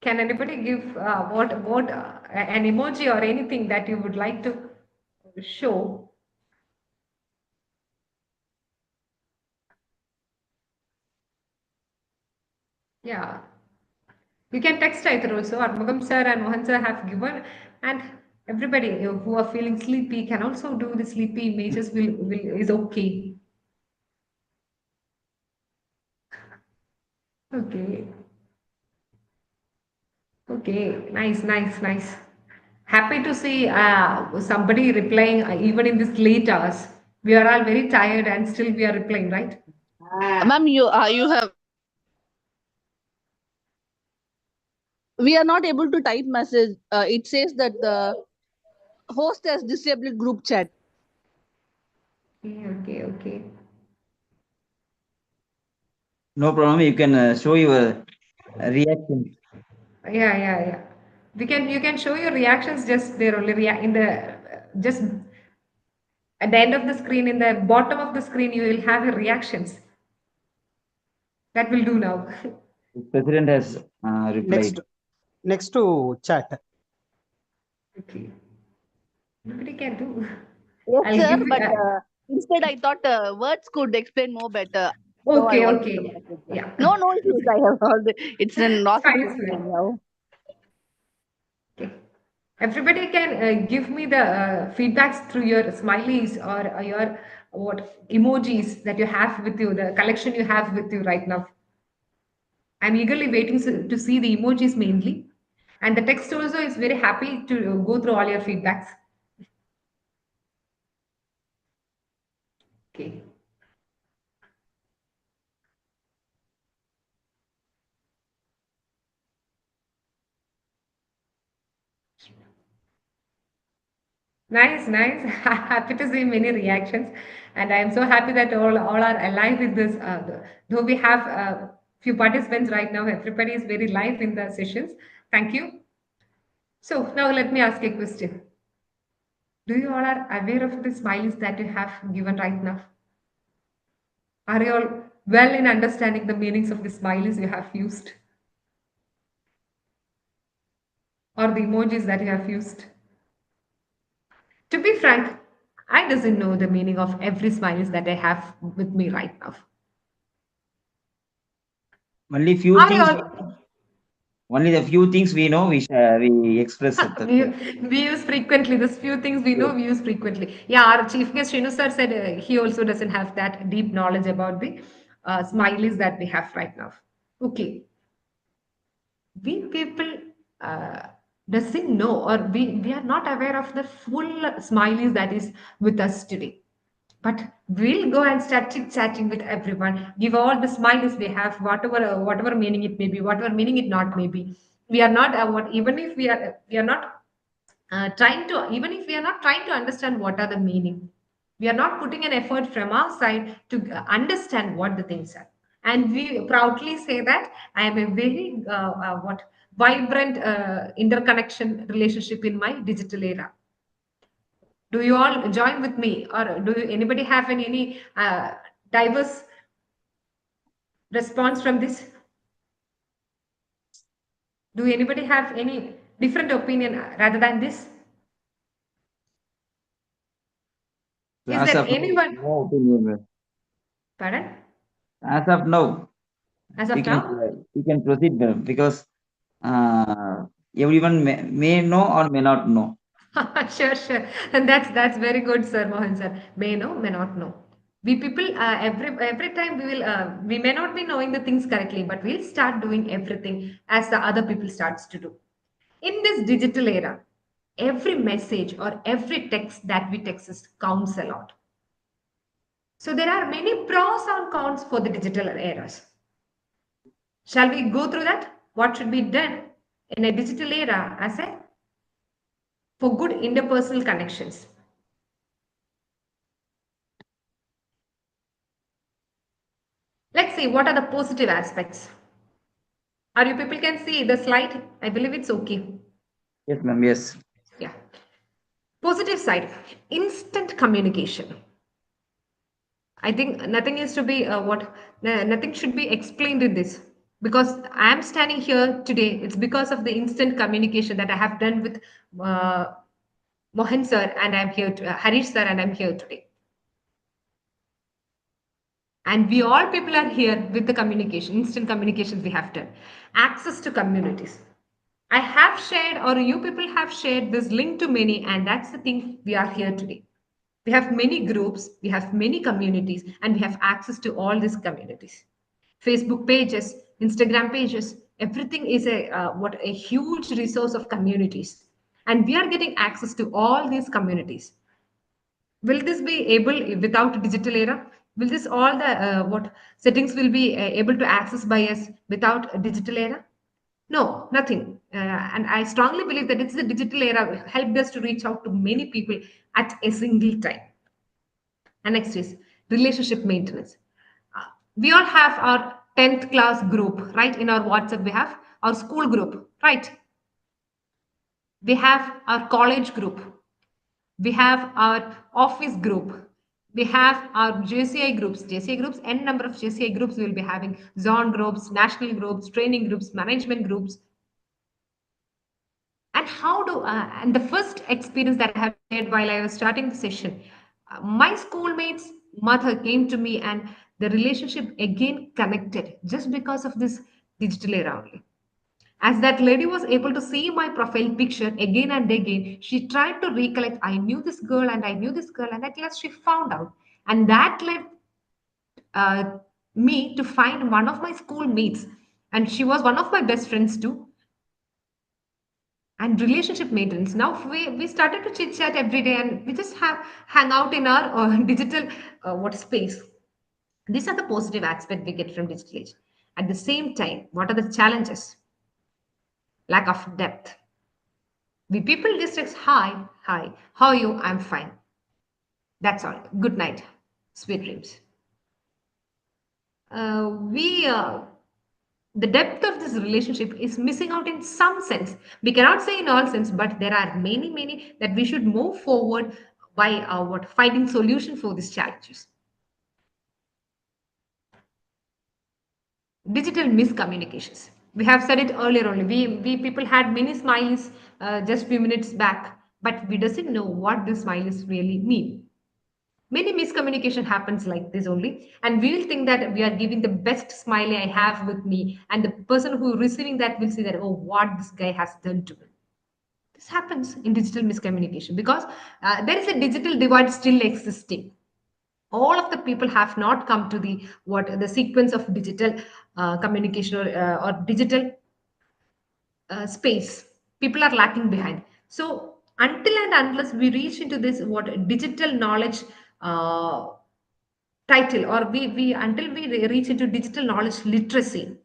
Can anybody give what an emoji or anything that you would like to show? Yeah, you can text either also. Armugam sir and Mohan sir have given, and everybody who are feeling sleepy can also do the sleepy images. Will is okay. Okay, okay, nice, nice, nice. Happy to see somebody replying even in this late hours. We are all very tired and still we are replying, right? Ma'am, you have we are not able to type message. It says that the host has disabled group chat. Okay, okay, okay. No problem. You can show your reaction. Yeah, yeah, yeah. You can show your reactions just there only in the just at the end of the screen, in the bottom of the screen, you will have your reactions. That will do now. The president has replied. Next to chat. Okay. Nobody can do. Yes, I'll sir. give But instead, I thought words could explain more better. So I okay, wanted to okay. message. Yeah. No, no issues. I have all the. It's It's not a fine, it's question fine. anyhow. Okay. Everybody can give me the feedbacks through your smileys or your what emojis that you have with you, the collection you have with you right now. I'm eagerly waiting to see the emojis mainly. And the text also is very happy to go through all your feedbacks. Okay. Nice, nice. Happy to see many reactions, and I'm so happy that all are alive with this. Though we have few participants right now, everybody is very live in the sessions. Thank you. So now let me ask a question. Do you all are aware of the smileys that you have given right now? Are you all well in understanding the meanings of the smileys you have used, or the emojis that you have used? To be frank, I doesn't know the meaning of every smileys that I have with me right now. Only few Are you things. all Only the few things we know. We express it. That's we, it. we use frequently. There's few things we know Yes. we use frequently. Yeah, our chief guest Shinu sir said he also doesn't have that deep knowledge about the smileys that we have right now. Okay, we people uh, doesn't know, or we are not aware of the full smileys that is with us today. But we'll go and start chit chatting with everyone. Give all the smileys we have, whatever meaning it may be, whatever meaning it not may be. We are not what even if we are not trying to even if we are not trying to understand what are the meaning, we are not putting an effort from our side to understand what the things are, and we proudly say that I am a very what vibrant interconnection relationship in my digital era. Do you all join with me, or anybody have any diverse response from this? Do anybody have any different opinion rather than this? So Is as there of now, anyone? no opinion. Pardon? As of now, As we of can now? we can proceed because everyone may know or may not know. Sure, sure. And that's very good, sir, Mohan sir. May know, may not know. We people every time we may not be knowing the things correctly, but we'll start doing everything as the other people starts to do. In this digital era, every message or every text that we text counts a lot. So there are many pros and cons for the digital eras. Shall we go through that? What should be done in a digital era as a for good interpersonal connections? Let's see what are the positive aspects. Are you people can see the slide? I believe it's okay. Yes, ma'am. Yes. Yeah. Positive side, instant communication. I think nothing is to be nothing should be explained in this because I am standing here today. It's because of the instant communication that I have done with uh, Mohan sir, and I'm here to Harish sir, and I'm here today. And we all people are here with the communication, instant communications we have done. Access to communities. I have shared, or you people have shared this link to many, and that's the thing we are here today. We have many groups, we have many communities, and we have access to all these communities. Facebook pages, Instagram pages, everything is a huge resource of communities, and we are getting access to all these communities. Will this be able without digital era? Will this all the what settings will be able to access by us without a digital era? No, nothing. And I strongly believe that it's the digital era helped us to reach out to many people at a single time. And next is relationship maintenance. Uh, we all have our 10th class group, right? In our WhatsApp, we have our school group, right? We have our college group. We have our office group. We have our JCI groups. JCI groups, n number of JCI groups we will be having. Zone groups, national groups, training groups, management groups. And and the first experience that I have shared while I was starting the session, my schoolmates' mother came to me and the relationship again connected just because of this digital era only. As that lady was able to see my profile picture again and again, she tried to recollect, I knew this girl and I knew this girl, and at last she found out. And that led uh, me to find one of my schoolmates, and she was one of my best friends too. And relationship maintenance. Now we started to chit chat every day, and we just have hang out in our digital what space. These are the positive aspect we get from digital age. At the same time, what are the challenges? Lack of depth. We people just text hi, hi, how are you? I'm fine. That's all. Good night. Sweet dreams. We The depth of this relationship is missing out in some sense. We cannot say in all sense, but there are many that we should move forward by finding solution for these challenges. Digital miscommunications. We have said it earlier only. We people had many smileys just few minutes back, but we doesn't know what the smileys really mean. Many miscommunication happens like this only, and we will think that we are giving the best smiley I have with me, and the person who receiving that will see that, oh, what this guy has done to me. This happens in digital miscommunication because there is a digital divide still existing. All of the people have not come to the sequence of digital communication or digital space. People are lacking behind. So until and unless we reach into this what digital knowledge title, or we until we reach into digital knowledge literacy,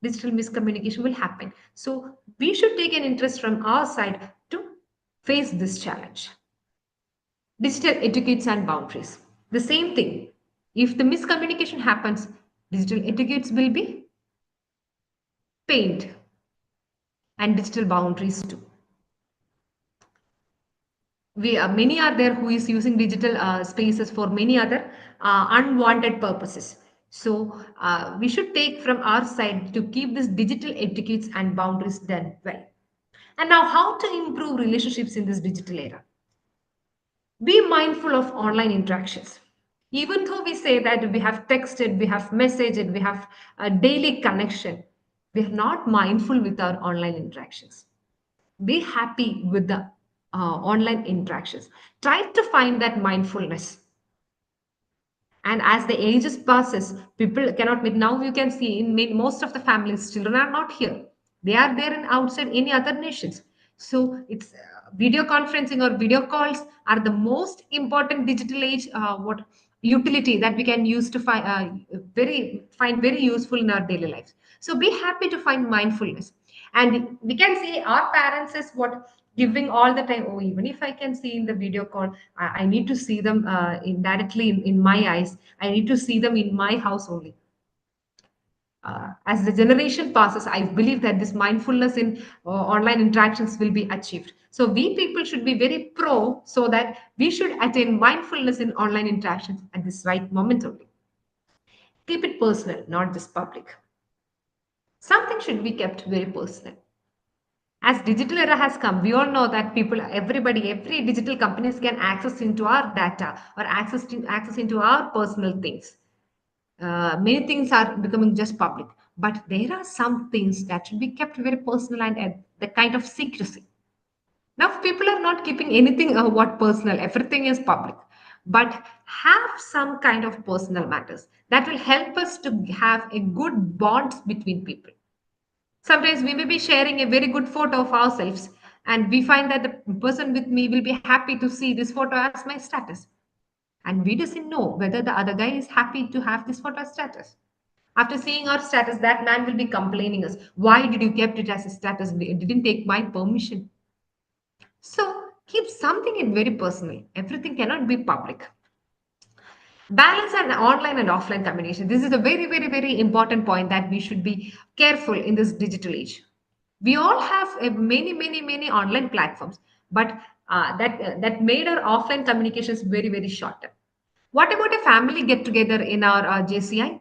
digital miscommunication will happen. So we should take an interest from our side to face this challenge. Digital etiquettes and boundaries. The same thing. If the miscommunication happens, digital etiquettes will be pained, and digital boundaries too. Many are there who is using digital spaces for many other unwanted purposes. So we should take from our side to keep this digital etiquettes and boundaries done well. And now, how to improve relationships in this digital era? Be mindful of online interactions. Even though we say that we have texted, we have messaged, we have a daily connection, we are not mindful with our online interactions. Be happy with the online interactions. Try to find that mindfulness. And as the ages passes, people cannot meet. Now you can see in most of the families, children are not here. They are there in outside any other nations. So it's video conferencing or video calls are the most important digital age what utility that we can use to find very useful in our daily lives. So be happy to find mindfulness, and we can see our parents is what giving all the time. Oh, even if I can see in the video call, I need to see them directly in my eyes. I need to see them in my house only. As the generation passes, I believe that this mindfulness in online interactions will be achieved. So we people should be very pro, so that we should attain mindfulness in online interactions at this right moment only. Keep it personal, not just public. Something should be kept very personal. As digital era has come, we all know that people, everybody, every digital companies can access into our data or access into our personal things. Many things are becoming just public, but there are some things that should be kept very personal and at the kind of secrecy. Now people are not keeping anything what personal, everything is public, but have some kind of personal matters that will help us to have a good bonds between people. Sometimes we may be sharing a very good photo of ourselves, and we find that the person with me will be happy to see this photo as my status. And we doesn't know whether the other guy is happy to have this photo as status. After seeing our status, that man will be complaining us. Why did you kept it as a status? It didn't take my permission. So keep something in very personal. Everything cannot be public. Balance and online and offline communication. This is a very, very, very important point that we should be careful in this digital age. We all have many, many, many online platforms, but that made our offline communications very, very shorter. What about a family get together in our JCI?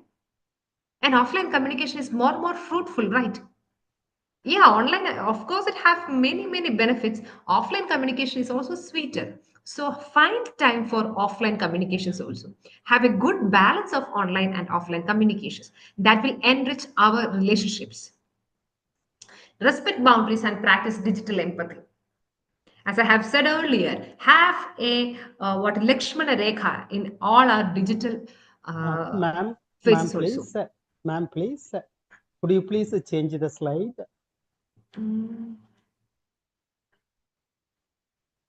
And offline communication is more fruitful, right? Yeah, online, of course, it have many, many benefits. Offline communication is also sweeter. So find time for offline communications also. Have a good balance of online and offline communications that will enrich our relationships. Respect boundaries and practice digital empathy. As I have said earlier, have a what Lakshmana Rekha in all our digital Ma'am, faces also. Ma'am, please, could you please change the slide?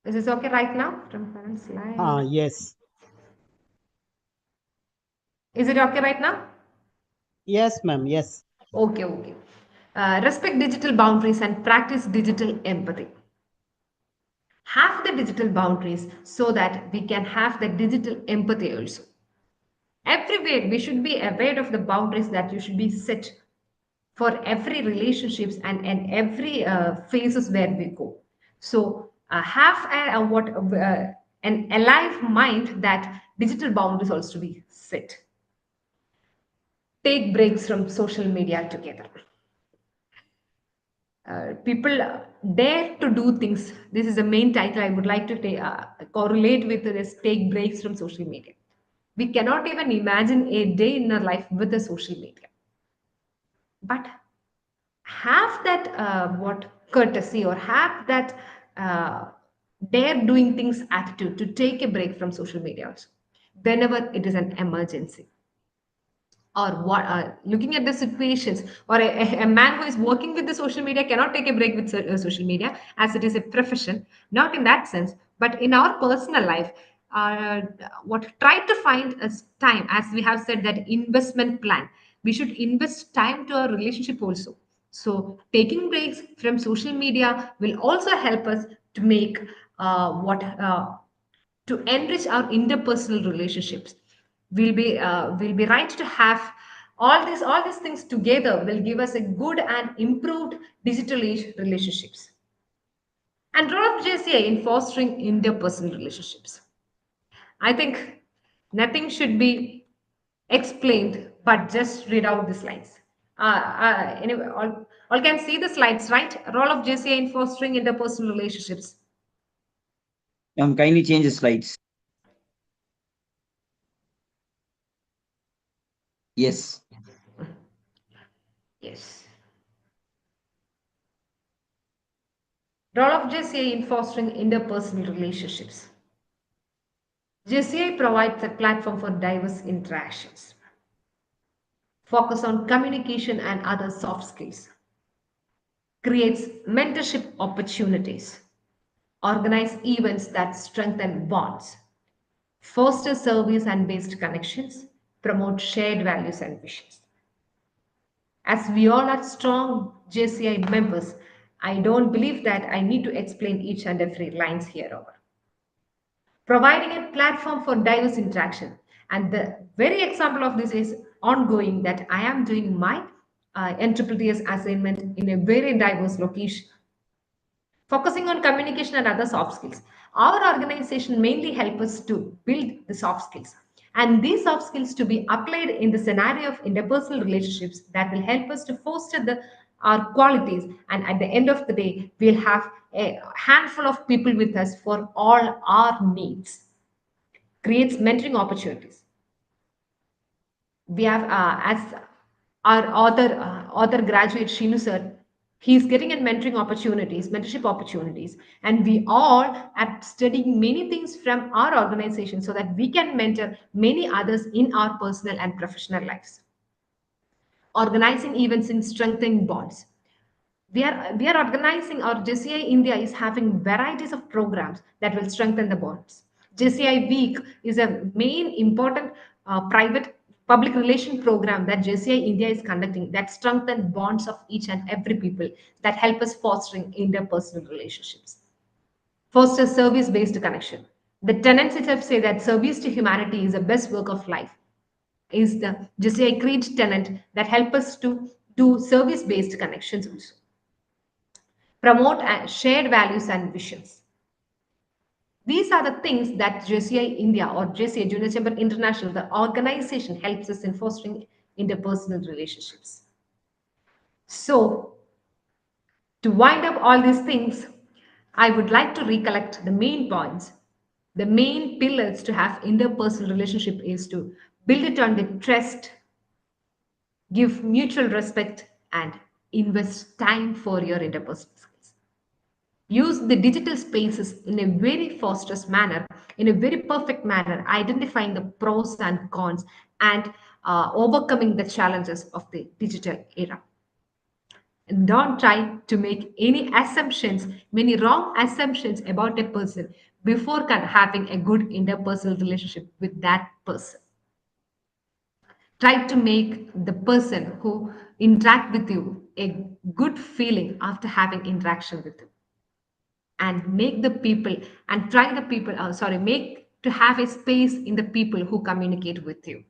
Is this okay right now? Transparent slide. Yes. Is it okay right now? Yes, ma'am. Yes. Okay, okay. Respect digital boundaries and practice digital empathy. Have the digital boundaries so that we can have the digital empathy also. Everywhere we should be aware of the boundaries that you should be set for every relationships and every phases where we go. So have an alive mind that digital boundaries also be set. Take breaks from social media together. People dare to do things. This is the main title I would like to correlate with this: take breaks from social media. We cannot even imagine a day in our life with the social media, but have that what courtesy or have that uh, dare doing things attitude to take a break from social media also, whenever it is an emergency, or what looking at the situations, or a man who is working with the social media cannot take a break with social media as it is a profession, not in that sense, but in our personal life. What try to find a time, as we have said, that investment plan, we should invest time to our relationship also. So taking breaks from social media will also help us to make what to enrich our interpersonal relationships. We'll be right to have all these things together will give us a good and improved digital age relationships. And role of JCA in fostering interpersonal relationships. I think nothing should be explained, but just read out the slides. Anyway, all can see the slides, right? Role of JCA in fostering interpersonal relationships. Kindly change the slides. Yes. Yes. Role of JCI in fostering interpersonal relationships. JCI provides a platform for diverse interactions. Focus on communication and other soft skills. creates mentorship opportunities, organize events that strengthen bonds, foster service and based connections, promote shared values and visions. As we all are strong JCI members, I don't believe that I need to explain each and every lines here over. Providing a platform for diverse interaction. And the very example of this is ongoing that I am doing my NSSS assignment in a very diverse location, focusing on communication and other soft skills. Our organization mainly helps us to build the soft skills. And these soft skills to be applied in the scenario of interpersonal relationships that will help us to foster our qualities. And at the end of the day, we'll have a handful of people with us for all our needs. Creates mentoring opportunities. We have, as our author graduate Shinu sir, he's getting in mentoring opportunities, mentorship opportunities, and we all are studying many things from our organization so that we can mentor many others in our personal and professional lives. Organizing events in strengthening bonds. We are organizing, our JCI India is having varieties of programs that will strengthen the bonds. JCI Week is a main important private public relation program that JCI India is conducting that strengthen bonds of each and every people that help us fostering interpersonal relationships. Foster service-based connection. The tenets itself say that service to humanity is the best work of life, is the JCI Creed tenet that help us to do service-based connections also. Promote shared values and visions. These are the things that JCI India or JCI Junior Chamber International, the organization, helps us in fostering interpersonal relationships. So, to wind up all these things, I would like to recollect the main points. The main pillars to have interpersonal relationship is to build it on the trust, give mutual respect, and invest time for your interpersonal skills. Use the digital spaces in a very fastest manner, in a very perfect manner, identifying the pros and cons, and overcoming the challenges of the digital era. And don't try to make any assumptions, many wrong assumptions about a person before having a good interpersonal relationship with that person. Try to make the person who interact with you a good feeling after having interaction with you, and make the people and try the people make to have a space in the people who communicate with you.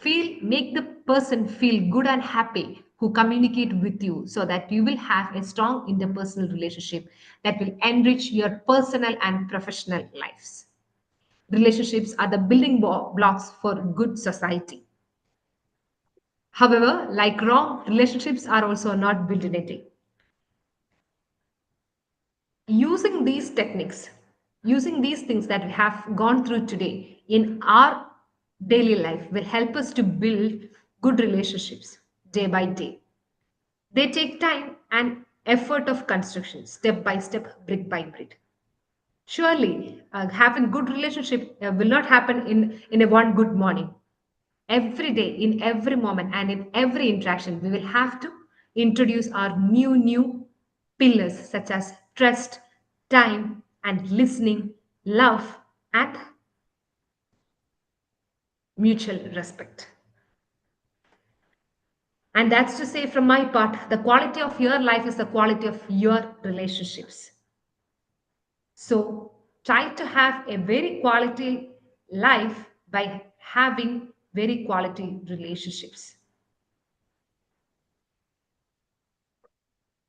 Make the person feel good and happy who communicate with you, so that you will have a strong interpersonal relationship that will enrich your personal and professional lives. Relationships are the building blocks for good society. However, like wrong, relationships are also not built in a day. Using these techniques, using these things that we have gone through today in our daily life will help us to build good relationships day by day. They take time and effort of construction, step by step, brick by brick. Surely, having good relationship will not happen in a one good morning. Every day, in every moment, and in every interaction, we will have to introduce our new pillars such as trust, time, and listening, love, and mutual respect. And that's to say, from my part, the quality of your life is the quality of your relationships. So try to have a very quality life by having very quality relationships.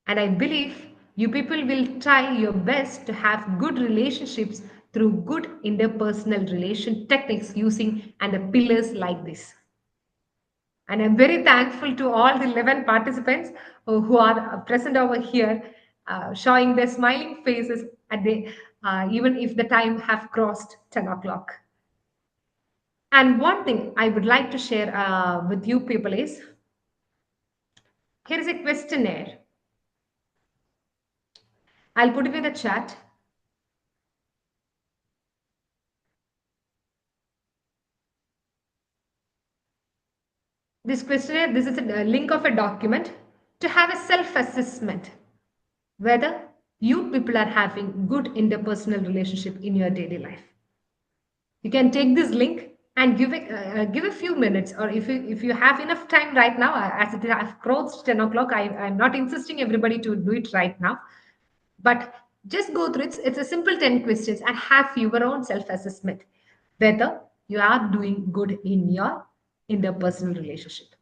And I believe you people will try your best to have good relationships through good interpersonal relation techniques using and the pillars like this. And I'm very thankful to all the 11 participants who are present over here, showing their smiling faces at even if the time have crossed 10 o'clock. And one thing I would like to share with you people is, here is a questionnaire. I'll put it in the chat. This questionnaire, this is a link of a document. to have a self-assessment whether you people are having good interpersonal relationship in your daily life. You can take this link and give a few minutes, or if you have enough time right now, as it has crossed 10 o'clock, I'm not insisting everybody to do it right now, but just go through it. It's a simple 10 questions and have your own self-assessment whether you are doing good in your interpersonal relationship.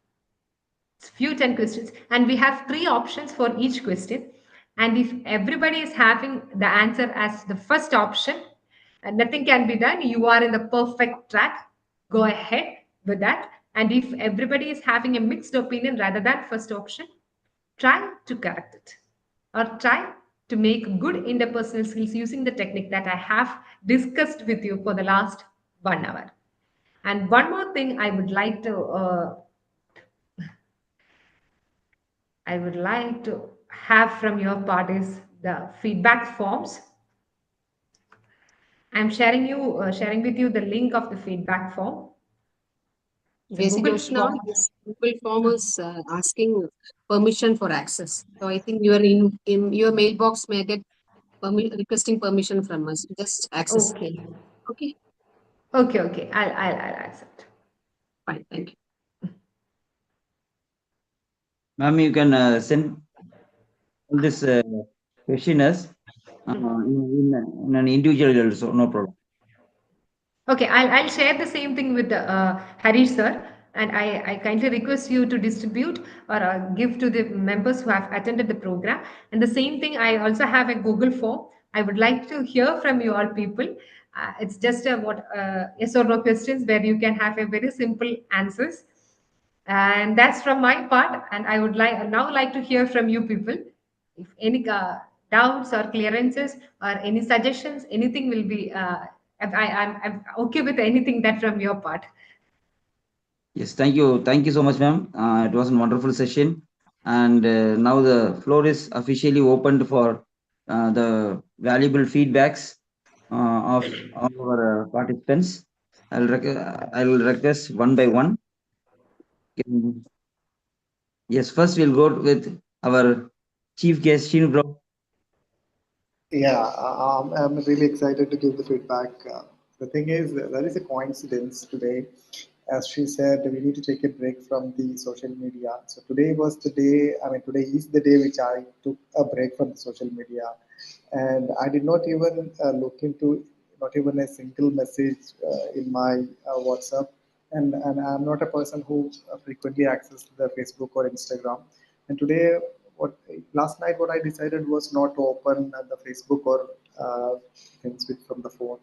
It's few 10 questions, and we have 3 options for each question. And if everybody is having the answer as the first option, and nothing can be done, you are in the perfect track, go ahead with that. And if everybody is having a mixed opinion rather than first option, try to correct it, or try to make good interpersonal skills using the technique that I have discussed with you for the last 1 hour. And one more thing I would like to have from your part is the feedback forms. I'm sharing with you the link of the feedback form. The Jesse Google Joshna, form. this Google form is asking permission for access. So I think in your mailbox may get requesting permission from us. Just access. Okay. Okay. Okay. I'll accept. Fine. Thank you. Ma'am, you can send this questionnaires in an individual also, no problem. Okay, I'll share the same thing with Harish sir, and I kindly request you to distribute or give to the members who have attended the program. And the same thing, I also have a Google form. I would like to hear from you all people. It's just yes or no questions where you can have a very simple answers. And that's from my part. And I would like to hear from you people. If any doubts or clearances or any suggestions, anything will be. I'm okay with anything that from your part. Yes, thank you. Thank you so much, ma'am. It was a wonderful session. And now the floor is officially opened for the valuable feedbacks of all our participants. I'll request one by one. Yes, first we'll go with our chief guest, Shinu bro. Yeah, I'm really excited to give the feedback. The thing is, there is a coincidence today. As she said, we need to take a break from the social media. So today was the day, today is the day which I took a break from the social media. And I did not even look into not even a single message in my WhatsApp. And I'm not a person who frequently accesses the Facebook or Instagram. And today, what last night, what I decided was not to open the Facebook or things from the phone.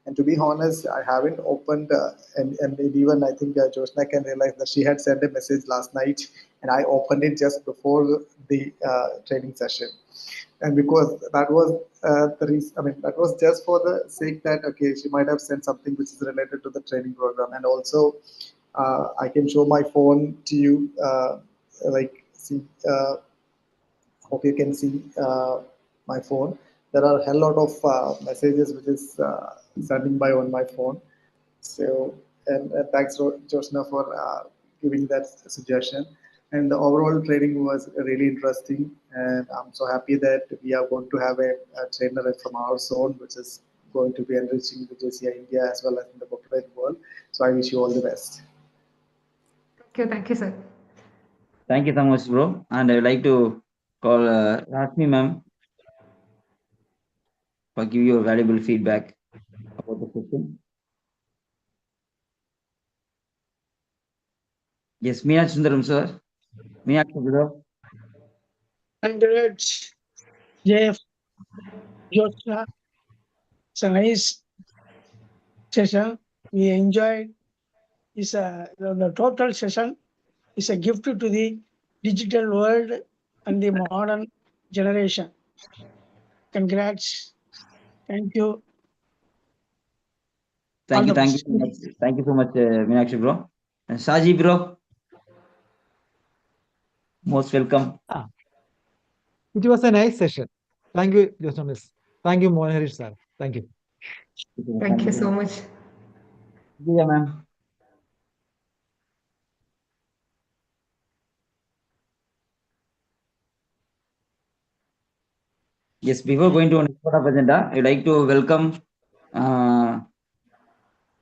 And to be honest, I haven't opened, and even I think Jyotsna can realize that she had sent a message last night, and I opened it just before the training session. And because that was the reason, that was just for the sake that, okay, she might have sent something which is related to the training program. And also, I can show my phone to you, see. Hope you can see my phone. There are a hell lot of messages which is standing by on my phone. So, and thanks Jyotsna for giving that suggestion. And the overall training was really interesting, and I'm so happy that we are going to have a trainer from our zone, which is going to be enriching the JCI India as well as in the corporate world. So I wish you all the best. Thank you, sir. Thank you so much, bro. And I would like to call Rashmi ma'am for give you a valuable feedback about the session. Yes, Meenakshi Sundaram, sir. Meenakshi, bro. Congrats, Jeff, Joshua. It's a nice session. We enjoyed. The total session is a gift to the digital world and the modern generation. Congrats. Thank you. Thank you so best. much. Thank you so much, Meenakshi, bro. And Saji, bro. Most welcome. It was a nice session. Thank you, Josna Miss. Thank you, Mohan Harish sir. Thank you. Thank you so much. Yeah, ma'am. Yes, before going to next part of agenda, I'd like to welcome uh,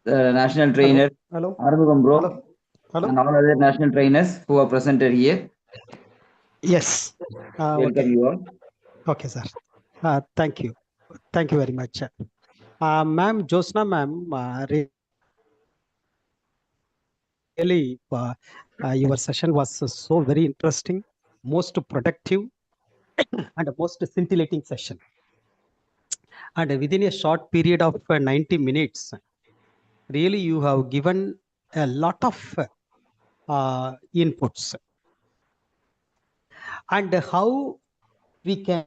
the national trainer, Hello. Armugam bro, Hello. and all other national trainers who are presented here. Yes. Welcome Okay. you all. Okay, sir. Thank you. Thank you very much. Ma'am, Josna ma'am, really, your session was so very interesting, most productive, and most scintillating session. And within a short period of 90 minutes, really you have given a lot of inputs. And how we can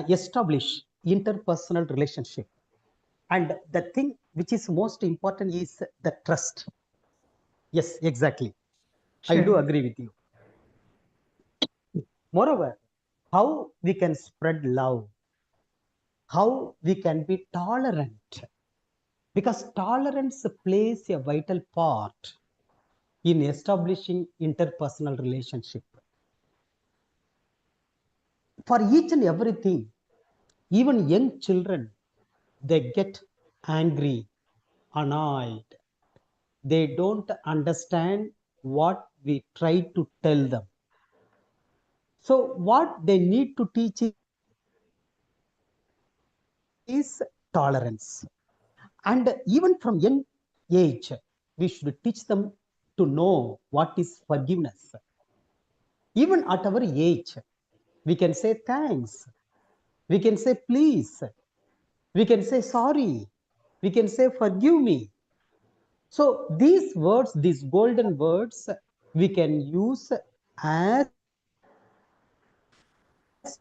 establish interpersonal relationship. And the thing which is most important is the trust. Yes, exactly. I do Sure. agree with you. Moreover, how we can spread love, how we can be tolerant, because tolerance plays a vital part in establishing interpersonal relationship. For each and everything, even young children, they get angry, annoyed. They don't understand what we try to tell them. So what they need to teach is tolerance. And even from young age, we should teach them to know what is forgiveness. Even at our age, we can say thanks. We can say please. We can say sorry. We can say forgive me. So these words, these golden words, we can use as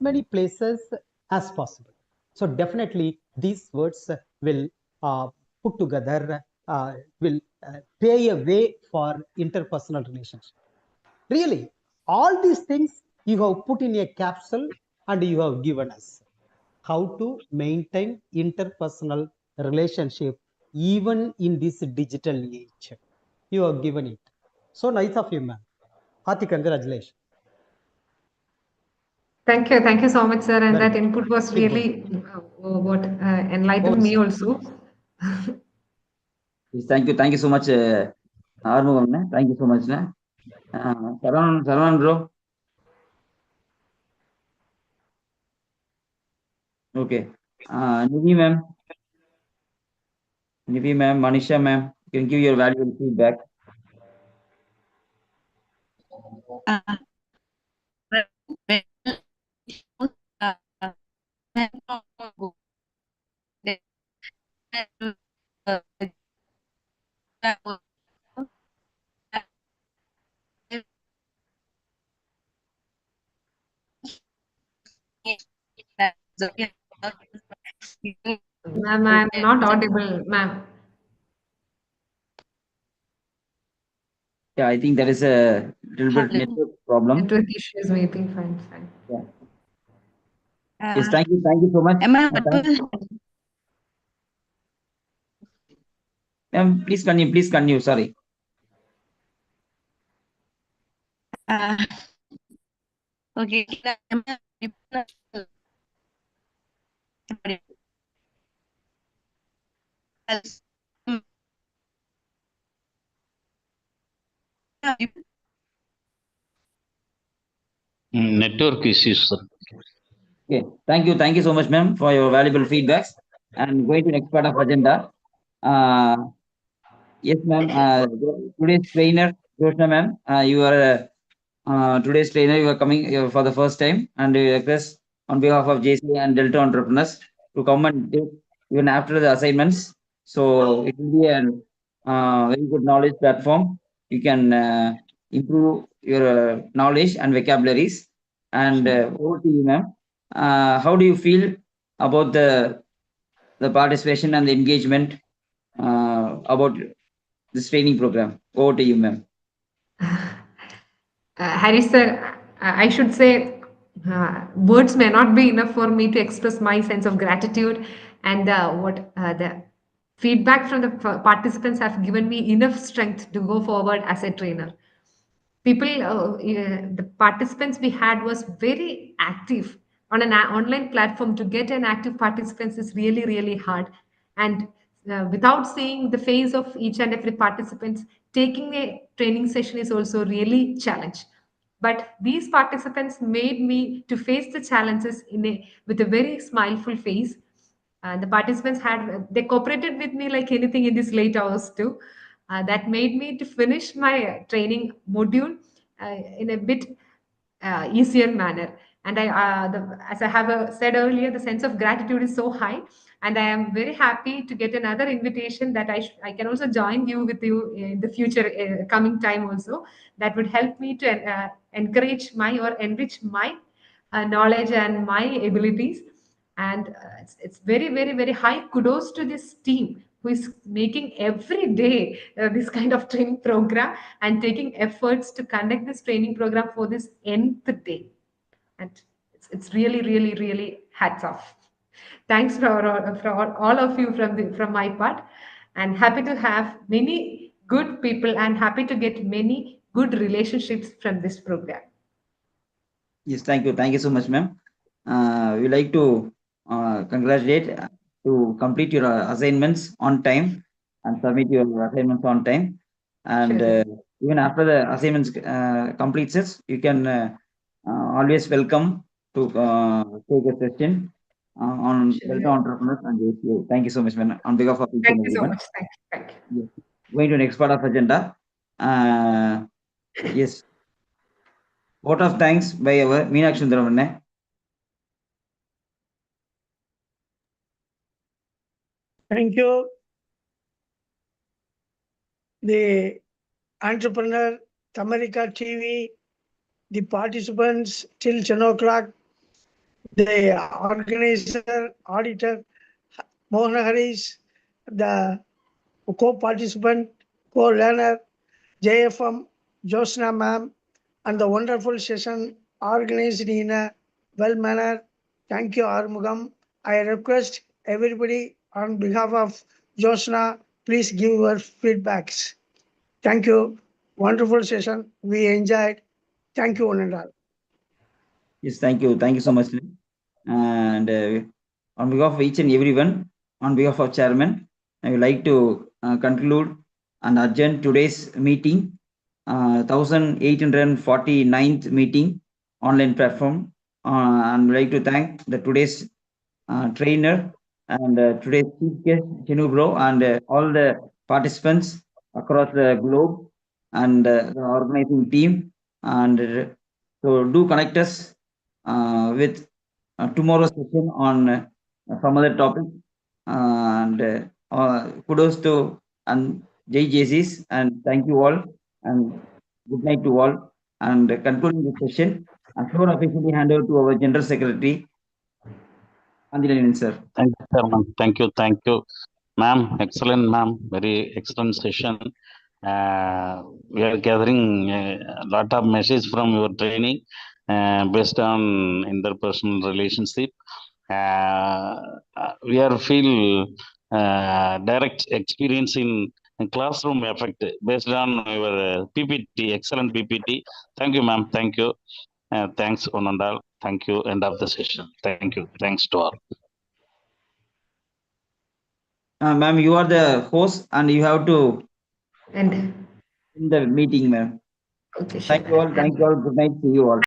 many places as possible. So definitely these words will put together, will pay a way for interpersonal relationship. Really, all these things you have put in a capsule and you have given us how to maintain interpersonal relationship even in this digital age. You have given it. So nice of you, ma'am. Hearty congratulations. Thank you. Thank you so much, sir. And Very that good. input was Keep going. really what enlightened Over, me sir. also. Yes, thank you so much, Armugam. Thank you so much. Saravanan bro. Okay. Nivi ma'am, Manisha ma'am, you can give your valuable feedback. Uh, uh, Ma'am, I'm not audible, ma'am. Yeah, I think there is a little bit network problem. Network issues, maybe. Fine, fine. Yeah. Yes, thank you so much. Am I Thank audible? please continue, sorry. Okay. Am I audible? Network issues, sir. Okay, thank you so much, ma'am, for your valuable feedbacks. And going to next part of agenda. Uh, yes, ma'am. Today's trainer, Joshna ma'am, you are today's trainer. You are coming for the first time, and we request on behalf of JC and Delta entrepreneurs to come and take even after the assignments. So it will be a very good knowledge platform. You can improve your knowledge and vocabularies. And over to you, ma'am. How do you feel about the participation and the engagement about this training program? Over to you, ma'am. Harry sir, I should say words may not be enough for me to express my sense of gratitude and what the feedback from the participants have given me enough strength to go forward as a trainer. The participants we had was very active on an online platform. To get an active participants is really, really hard. And without seeing the face of each and every participants, taking a training session is also really challenge. But these participants made me to face the challenges with a very smileful face. The participants they cooperated with me like anything in these late hours too. That made me to finish my training module in a bit easier manner. And as I have said earlier, the sense of gratitude is so high, and I am very happy to get another invitation that I can also join you with you in the future coming time also. That would help me to encourage my or enrich my knowledge and my abilities. And it's very, very, very high kudos to this team who is making every day this kind of training program and taking efforts to conduct this training program for this nth day. And it's really, really, really hats off. Thanks for all of you from my part, and happy to have many good people and happy to get many good relationships from this program. Yes, thank you. Thank you so much, ma'am. We like to congratulate to complete your assignments on time and submit your assignments on time. And Sure. even after the assignments completes, you can always welcome to take a session on Delta entrepreneurs and JCI. Thank you so much, ma'am. On behalf of each Thank and you so everyone. much. Thank you. Yes. Going to next part of agenda. Yes. Vote of thanks by our Meenakshi Sundaram. Thank you. The entrepreneur, Tamarika TV, the participants till 10 o'clock, the organizer, auditor, Mohan Harish, the co-participant, co-learner, JFM, Josna ma'am, and the wonderful session organized in a well manner. Thank you, Armugam. I request everybody on behalf of Josna, please give your feedbacks. Thank you. Wonderful session. We enjoyed. Thank you, one and all. Yes, thank you. Thank you so much. And on behalf of each and everyone, on behalf of chairman, I would like to conclude and adjourn today's meeting, 1849th meeting online platform. And would like to thank the today's trainer and today's chief guest, Chinu Bro, and all the participants across the globe and the organizing team. And so do connect us with tomorrow's session on some other topic. And kudos to and JJCs, and thank you all, and good night to all. And concluding the session, I shall officially hand over to our General Secretary, Anjali sir. Thank you, Chairman. Thank you, ma'am. Excellent, ma'am. Very excellent session. We are gathering a lot of messages from your training based on interpersonal relationship. We are feel direct experience in classroom effect based on your PPT, excellent PPT. Thank you, ma'am. Thank you. Thanks, one and all. Thank you. End of the session. Thank you. Thanks to all. Ma'am, you are the host and you have to end the meeting, ma'am. Okay, sure. Thank you all. Thank you all. Good night to you all.